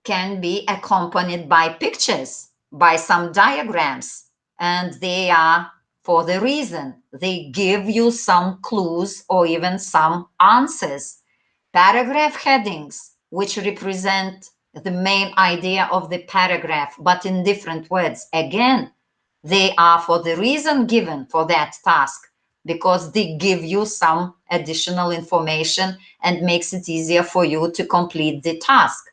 can be accompanied by pictures, by some diagrams, and they are for the reason. They give you some clues or even some answers. Paragraph headings, which represent the main idea of the paragraph, but in different words. Again, they are for the reason given for that task, because they give you some additional information and makes it easier for you to complete the task.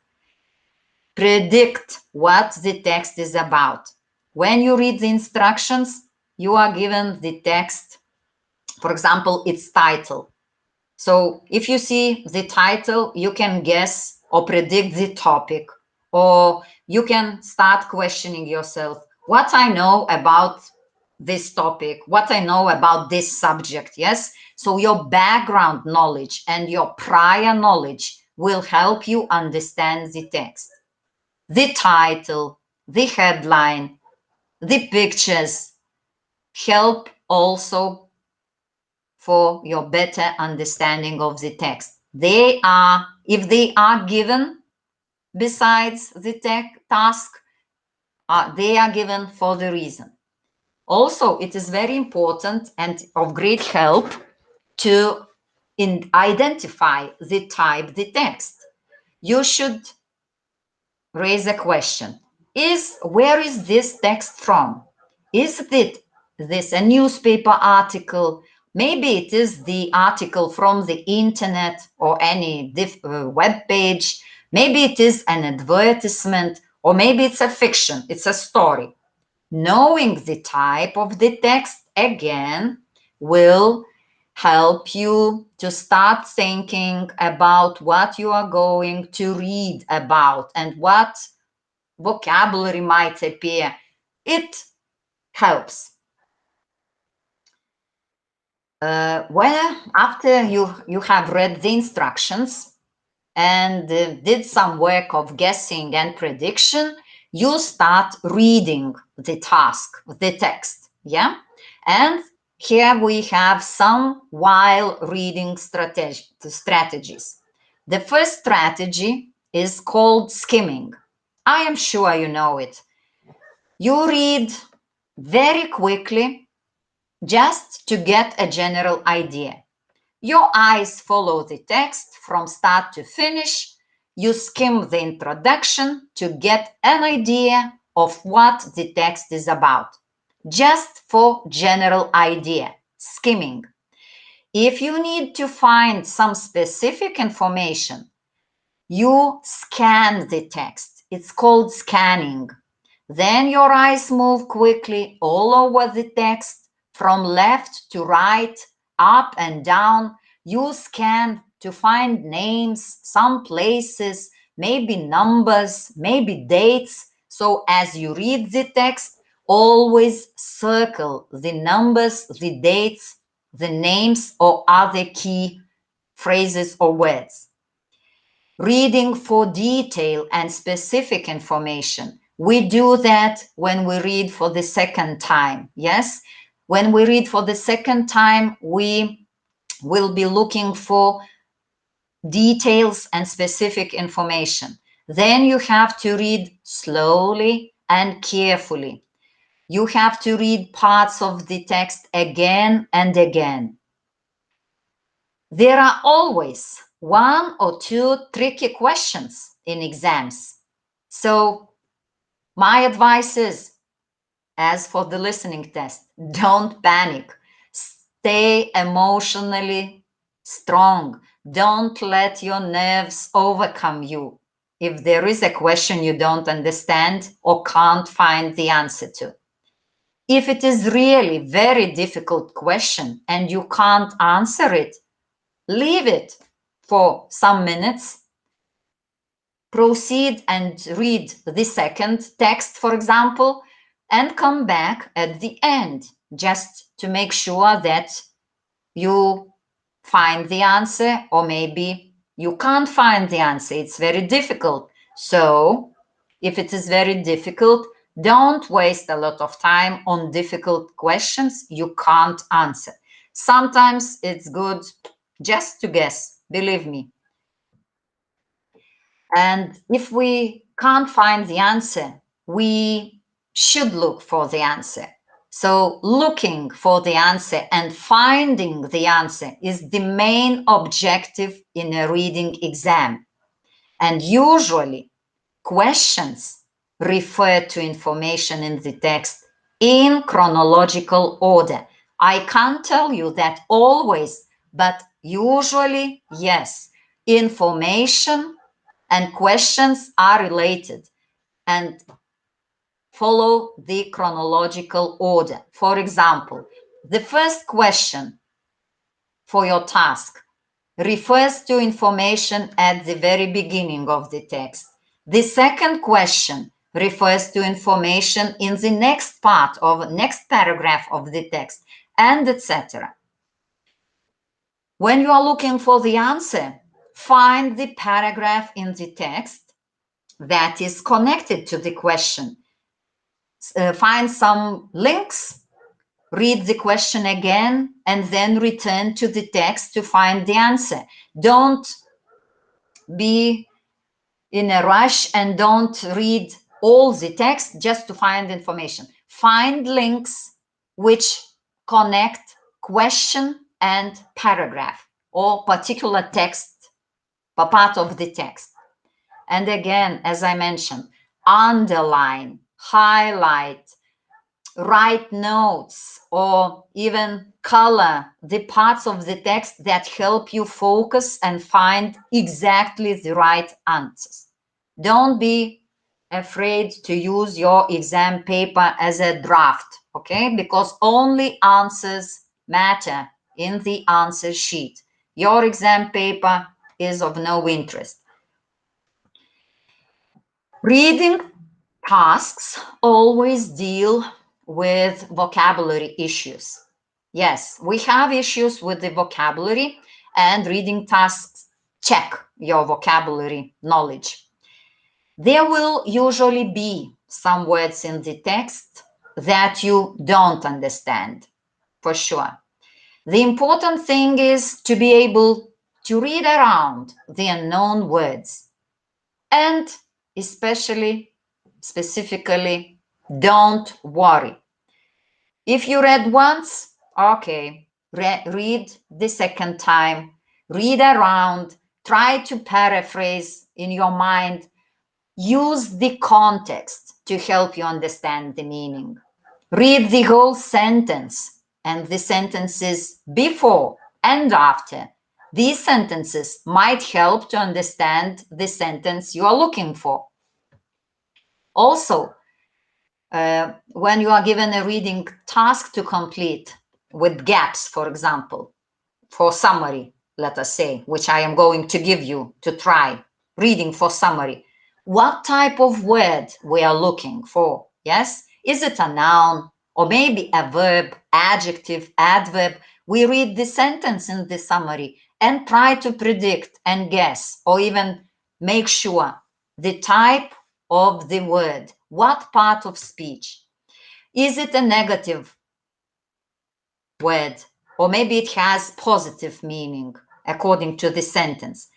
Predict what the text is about. When you read the instructions, you are given the text, for example, its title. So if you see the title, you can guess or predict the topic, or you can start questioning yourself, what I know about this topic, what I know about this subject, yes? So your background knowledge and your prior knowledge will help you understand the text. The title, the headline, the pictures help also for your better understanding of the text. They are, if they are given besides the task, they are given for the reason. Also, it is very important and of great help to identify the type, the text. You should raise a question. Where is this text from? Is this a newspaper article? Maybe it is the article from the internet or any web page. Maybe it is an advertisement, or maybe it's a fiction, it's a story. Knowing the type of the text, again, will help you to start thinking about what you are going to read about and what vocabulary might appear. It helps. Well, after you have read the instructions and did some work of guessing and prediction, you start reading the task, the text, yeah? And here we have some while reading strategies. The first strategy is called skimming. I am sure you know it. You read very quickly just to get a general idea. Your eyes follow the text from start to finish. You skim the introduction to get an idea of what the text is about. Just for general idea, skimming. If you need to find some specific information, you scan the text. It's called scanning. Then your eyes move quickly all over the text, from left to right, up and down. You scan to find names, some places, maybe numbers, maybe dates. So as you read the text, always circle the numbers, the dates, the names, or other key phrases or words. Reading for detail and specific information. We do that when we read for the second time, yes? When we read for the second time, we will be looking for details and specific information. Then you have to read slowly and carefully. You have to read parts of the text again and again. There are always one or two tricky questions in exams. So my advice is, as for the listening test, don't panic. Stay emotionally strong. Don't let your nerves overcome you if there is a question you don't understand or can't find the answer to. If it is really a very difficult question and you can't answer it, leave it for some minutes. Proceed and read the second text, for example, and come back at the end just to make sure that you find the answer, or maybe you can't find the answer. It's very difficult. So if it is very difficult, don't waste a lot of time on difficult questions you can't answer. Sometimes it's good just to guess, believe me. And if we can't find the answer, we should look for the answer. So looking for the answer and finding the answer is the main objective in a reading exam. And usually questions refer to information in the text in chronological order. I can't tell you that always, but usually, yes, information and questions are related and follow the chronological order. For example, the first question for your task refers to information at the very beginning of the text. The second question refers to information in the next part of next paragraph of the text, and etc. When you are looking for the answer, find the paragraph in the text that is connected to the question. Find some links, read the question again, and then return to the text to find the answer. Don't be in a rush and don't read all the text just to find information. Find links which connect question and paragraph or particular text, a part of the text. And again, as I mentioned, underline, highlight, write notes, or even color the parts of the text that help you focus and find exactly the right answers. Don't be afraid to use your exam paper as a draft, okay? Because only answers matter in the answer sheet. Your exam paper is of no interest. Reading tasks always deal with vocabulary issues. Yes, we have issues with the vocabulary, and reading tasks check your vocabulary knowledge. There will usually be some words in the text that you don't understand, for sure. The important thing is to be able to read around the unknown words, and specifically, don't worry. If you read once, okay, read the second time, read around, try to paraphrase in your mind, use the context to help you understand the meaning. Read the whole sentence and the sentences before and after. These sentences might help to understand the sentence you are looking for. Also, when you are given a reading task to complete with gaps, for example, for summary, let us say, which I am going to give you to try, reading for summary, what type of word we are looking for, yes? Is it a noun or maybe a verb, adjective, adverb? We read the sentence in the summary and try to predict and guess, or even make sure the type of the word. What part of speech? Is it a negative word? Or maybe it has positive meaning according to the sentence.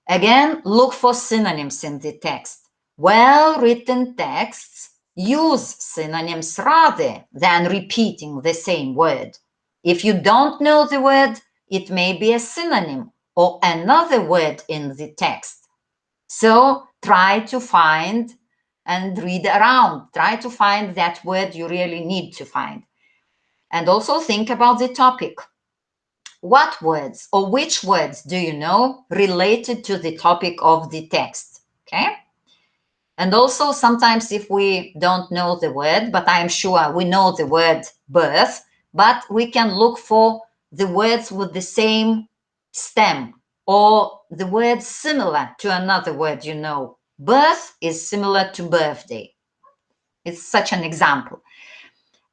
Again, look for synonyms in the text. Well-written texts use synonyms rather than repeating the same word. If you don't know the word, it may be a synonym or another word in the text. So try to find and read around. Try to find that word you really need to find. And also think about the topic. What words or which words do you know related to the topic of the text? Okay. And also sometimes if we don't know the word, but I am sure we know the word birth, but we can look for the words with the same stem or the word similar to another word you know. Birth is similar to birthday. It's such an example.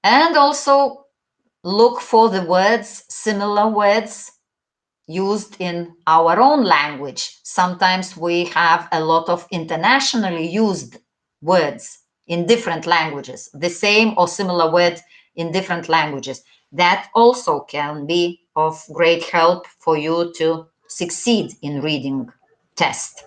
And also look for the words, similar words used in our own language. Sometimes we have a lot of internationally used words in different languages, the same or similar word in different languages. That also can be of great help for you to succeed in reading test.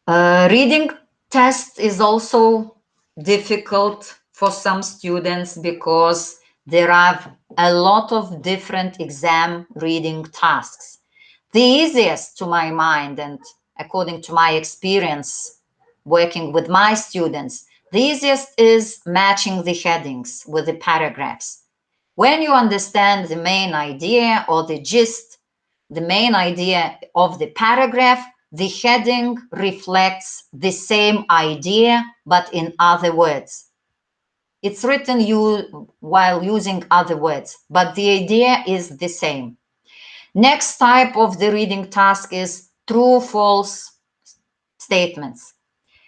Reading test is also difficult for some students because there are a lot of different exam reading tasks. The easiest to my mind, and according to my experience working with my students, the easiest is matching the headings with the paragraphs. When you understand the main idea or the gist, the main idea of the paragraph, the heading reflects the same idea, but in other words. It's written while using other words, but the idea is the same. Next type of the reading task is true-false statements.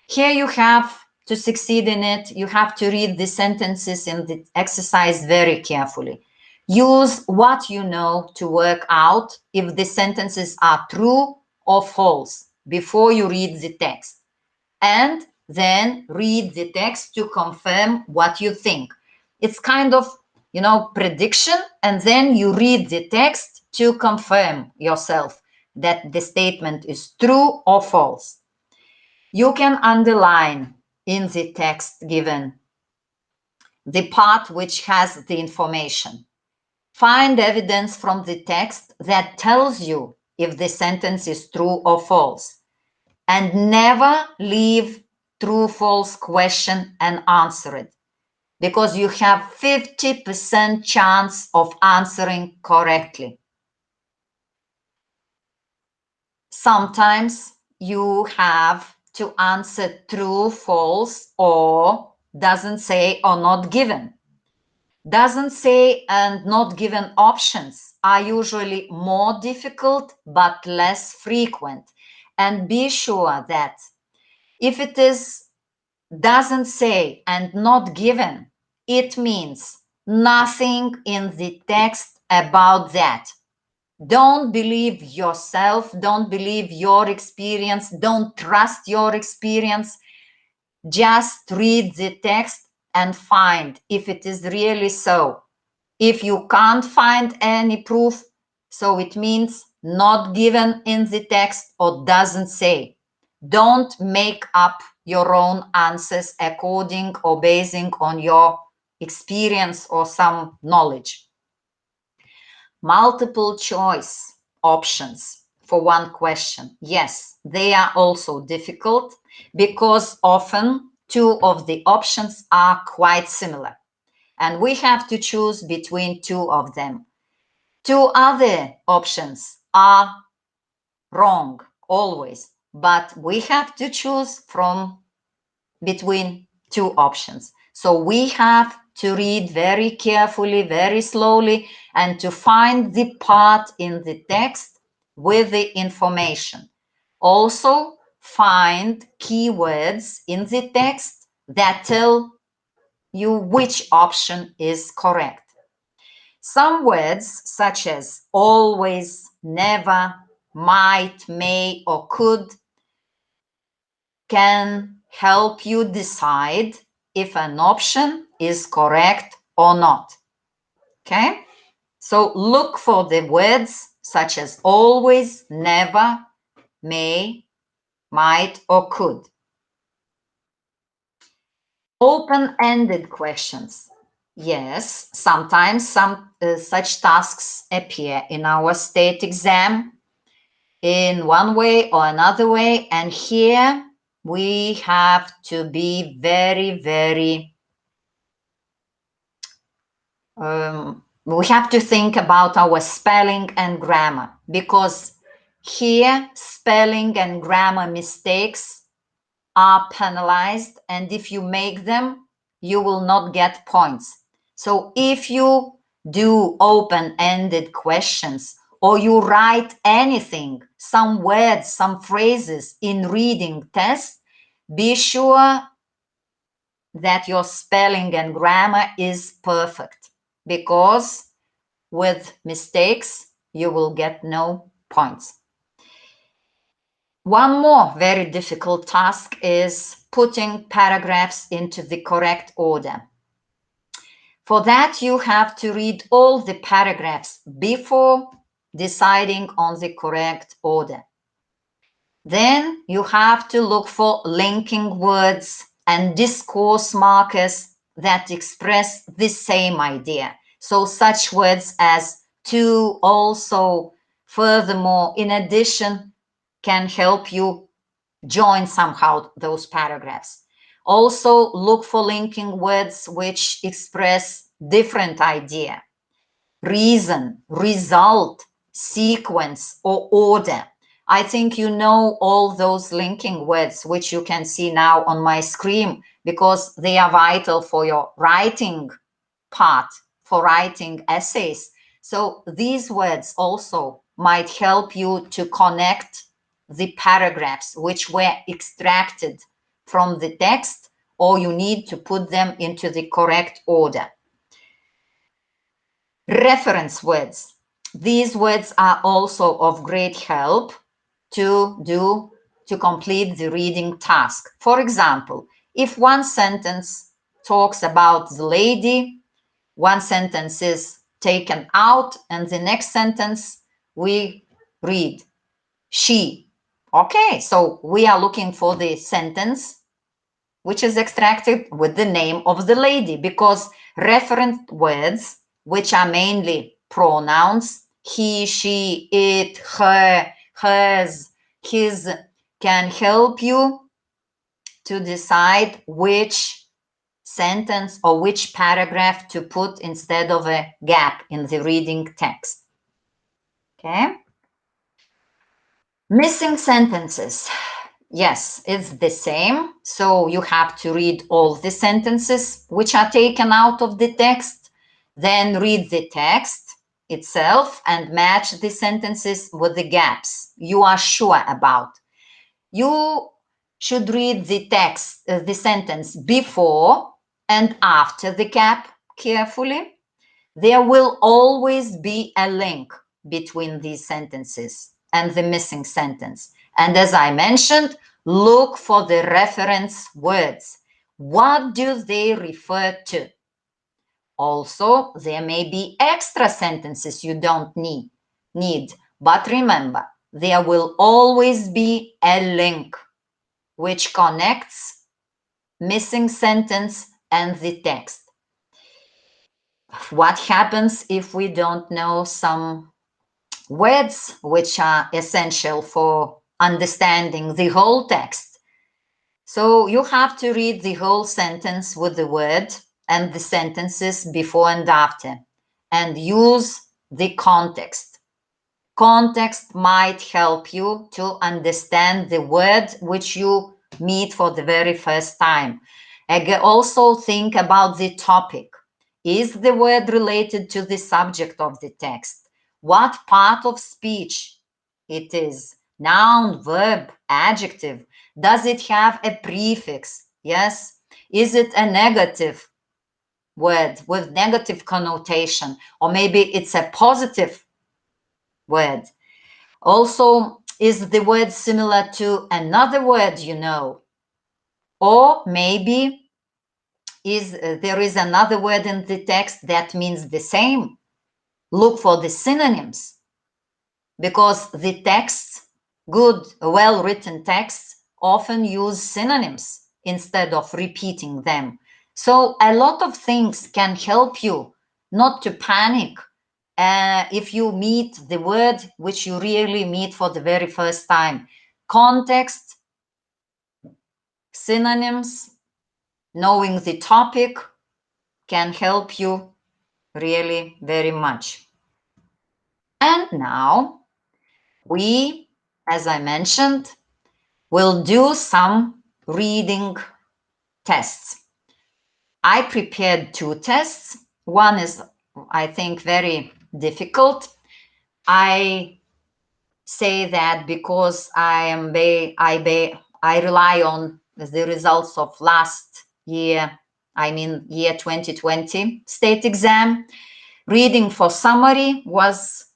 Here you have to succeed in it, you have to read the sentences in the exercise very carefully. Use what you know to work out if the sentences are true or false before you read the text. And then read the text to confirm what you think. It's kind of, prediction, and then you read the text to confirm yourself that the statement is true or false. You can underline in the text given the part which has the information. Find evidence from the text that tells you if the sentence is true or false. And never leave true-false question and answer it, because you have 50% chance of answering correctly. Sometimes you have to answer true, false, or doesn't say or not given. Doesn't say and not given options are usually more difficult but less frequent. And be sure that if it is doesn't say and not given, it means nothing in the text about that. Don't believe yourself, don't believe your experience, don't trust your experience. Just read the text and find if it is really so. If you can't find any proof, so it means not given in the text or doesn't say. Don't make up your own answers according or basing on your experience or some knowledge. Multiple choice options for one question. Yes, they are also difficult because often two of the options are quite similar, and we have to choose between two of them. Two other options are wrong always, but we have to choose from between two options. So we have to read very carefully, very slowly, and to find the part in the text with the information. Also, find keywords in the text that tell you which option is correct. Some words such as always, never, might, may, or could can help you decide if an option is correct or not. Okay? So look for the words such as always, never, may, might, or could. Open-ended questions. Yes, sometimes some such tasks appear in our state exam in one way or another way, and here we have to be very, very, we have to think about our spelling and grammar, because here spelling and grammar mistakes are penalized, and if you make them, you will not get points. So if you do open-ended questions, or you write anything, some words, some phrases in reading test, be sure that your spelling and grammar is perfect, because with mistakes, you will get no points. One more very difficult task is putting paragraphs into the correct order. For that, you have to read all the paragraphs before deciding on the correct order. Then you have to look for linking words and discourse markers that express the same idea. So such words as to, also, furthermore, in addition, can help you join somehow those paragraphs. Also look for linking words which express different idea. Reason, result, sequence, or order. I think you know all those linking words which you can see now on my screen, because they are vital for your writing part, for writing essays. So these words also might help you to connect the paragraphs which were extracted from the text, or you need to put them into the correct order. Reference words. These words are also of great help to complete the reading task. For example, if one sentence talks about the lady, one sentence is taken out, and the next sentence we read she. Okay, so we are looking for the sentence which is extracted with the name of the lady, because reference words, which are mainly pronouns, he, she, it, her, hers, his, can help you to decide which sentence or which paragraph to put instead of a gap in the reading text. Okay. Missing sentences. Yes, it's the same. So you have to read all the sentences which are taken out of the text, then read the text itself and match the sentences with the gaps you are sure about. You should read the text, the sentence before and after the gap carefully. There will always be a link between these sentences and the missing sentence. And as I mentioned, look for the reference words. What do they refer to? Also, there may be extra sentences you don't need, but remember, there will always be a link which connects missing sentence and the text. What happens if we don't know some words which are essential for understanding the whole text? So you have to read the whole sentence with the word and the sentences before and after, and use the context. Context might help you to understand the word which you meet for the very first time. Also think about the topic. Is the word related to the subject of the text? What part of speech it is? Noun, verb, adjective. Does it have a prefix? Yes. Is it a negative word with negative connotation? Or maybe it's a positive word. Also, is the word similar to another word you know? Or maybe there is another word in the text that means the same. Look for the synonyms, because the texts, good, well-written texts, often use synonyms instead of repeating them. So a lot of things can help you not to panic if you meet the word which you really meet for the very first time. Context, synonyms, knowing the topic can help you really very much. And now we, as I mentioned, will do some reading tests. I prepared 2 tests. One is, I think, very difficult. I say that because I rely on the results of last year, I mean year 2020 state exam. Reading for summary was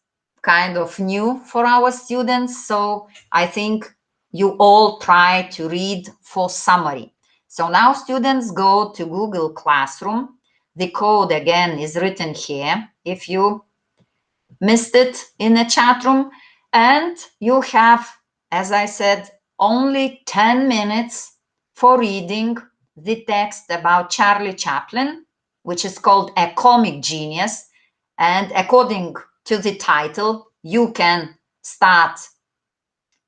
kind of new for our students, so I think you all try to read for summary. So now students go to Google Classroom. The code again is written here if you missed it in the chat room, and you have, as I said, only 10 minutes for reading the text about Charlie Chaplin, which is called A Comic Genius. And according to the title, you can start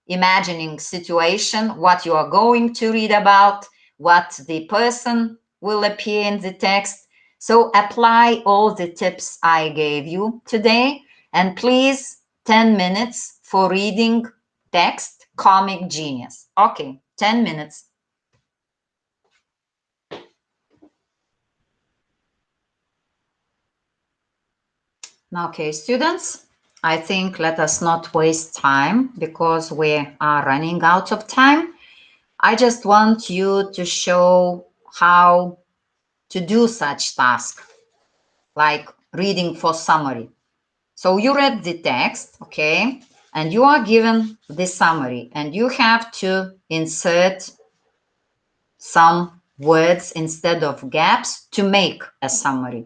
imagining situation, what you are going to read about, what the person will appear in the text. So apply all the tips I gave you today, and please 10 minutes for reading text Comic Genius. Okay, 10 minutes. Okay, students, I think let us not waste time because we are running out of time. I just want you to show how to do such task, like reading for summary. So you read the text, okay, and you are given the summary, and you have to insert some words instead of gaps to make a summary.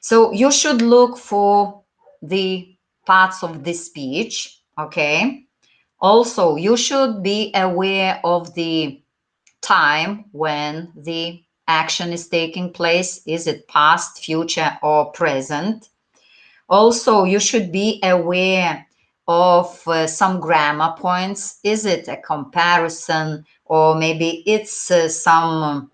So you should look for the parts of the speech, okay? Also, you should be aware of the time when the action is taking place. Is it past, future, or present? Also, you should be aware of some grammar points. Is it a comparison, or maybe it's some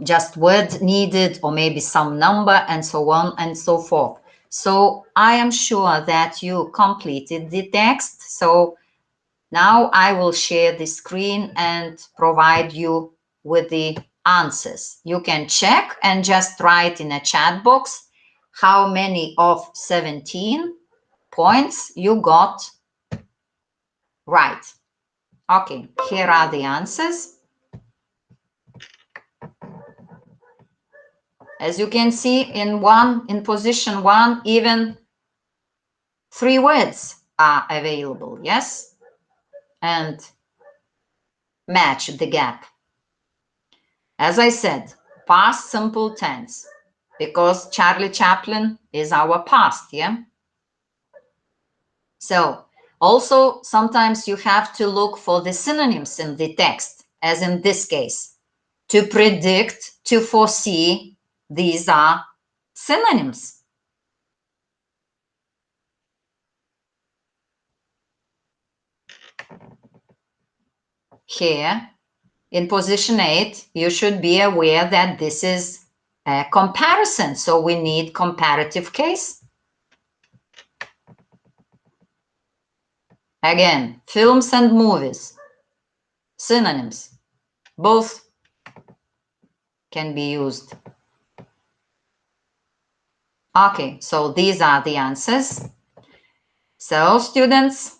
just word needed, or maybe some number, and so on and so forth. So I am sure that you completed the text. So now I will share the screen and provide you with the answers. You can check and just write in a chat box how many of 17 points you got right. Okay, here are the answers. As you can see, in position 1, even 3 words are available, yes? And match the gap. As I said, past simple tense, because Charlie Chaplin is our past, yeah? So, also, sometimes you have to look for the synonyms in the text, as in this case. To predict, to foresee, these are synonyms. Here, in position 8, you should be aware that this is a comparison, so we need comparative case. Again, films and movies, synonyms, both can be used. Okay, so these are the answers. So students,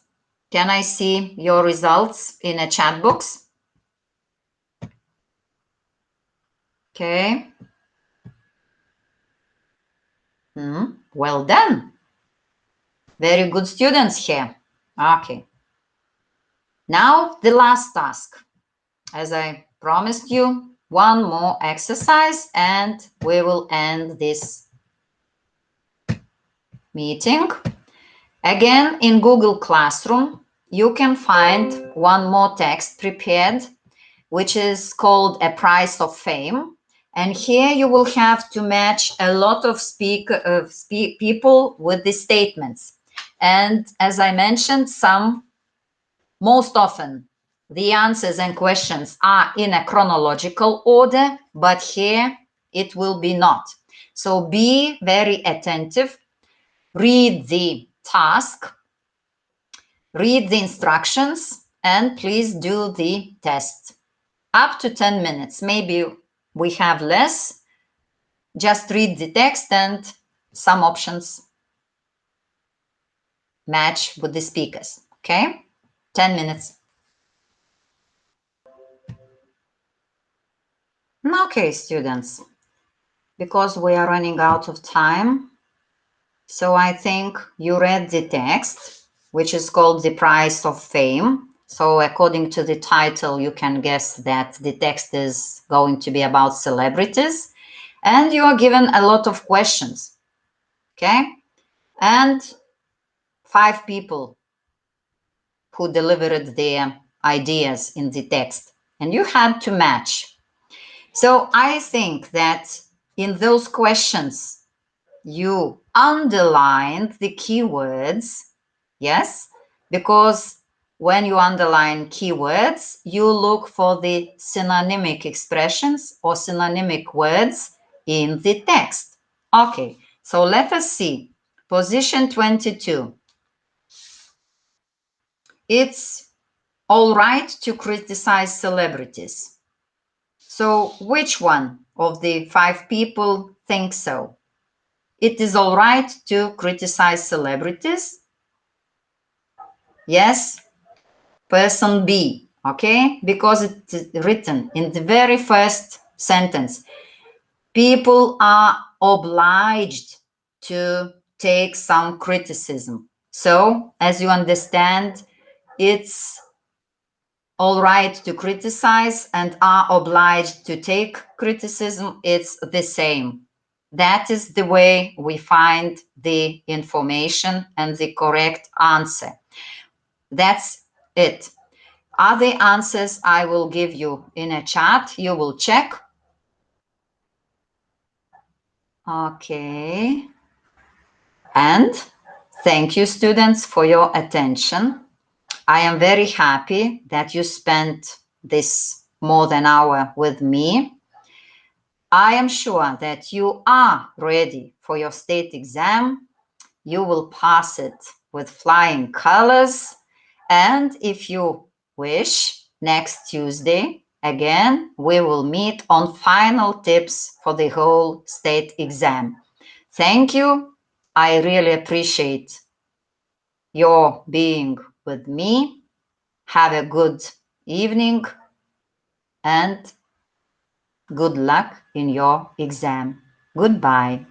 can I see your results in a chat box? Okay. Well done. Very good students here. Okay. Now the last task. As I promised you, one more exercise and we will end this meeting. Again, in Google Classroom, you can find one more text prepared, which is called A Price of Fame. And here you will have to match a lot of people with the statements. And as I mentioned, most often, the answers and questions are in a chronological order, but here it will be not. So be very attentive, read the task, read the instructions, and please do the test. Up to 10 minutes, maybe we have less. Just read the text and some options match with the speakers, okay? 10 minutes. Okay, students, because we are running out of time, so I think you read the text, which is called The Price of Fame. So according to the title, you can guess that the text is going to be about celebrities, and you are given a lot of questions, okay? And 5 people who delivered their ideas in the text, and you had to match. So I think that in those questions, you underlined the keywords, yes, because when you underline keywords, you look for the synonymic expressions or synonymic words in the text. Okay, so let us see. Position 22. It's all right to criticize celebrities. So which one of the 5 people think so? It is all right to criticize celebrities? Yes, person B, okay? Because it's written in the very first sentence. People are obliged to take some criticism. So, as you understand, it's all right to criticize and are obliged to take criticism. It's the same. That is the way we find the information and the correct answer. That's it. Other answers I will give you in a chat. You will check. Okay. And thank you, students, for your attention. I am very happy that you spent this more than an hour with me. I am sure that you are ready for your state exam. You will pass it with flying colors. And if you wish, next Tuesday, again, we will meet on final tips for the whole state exam. Thank you. I really appreciate your being with me. Have a good evening and good luck in your exam. Goodbye.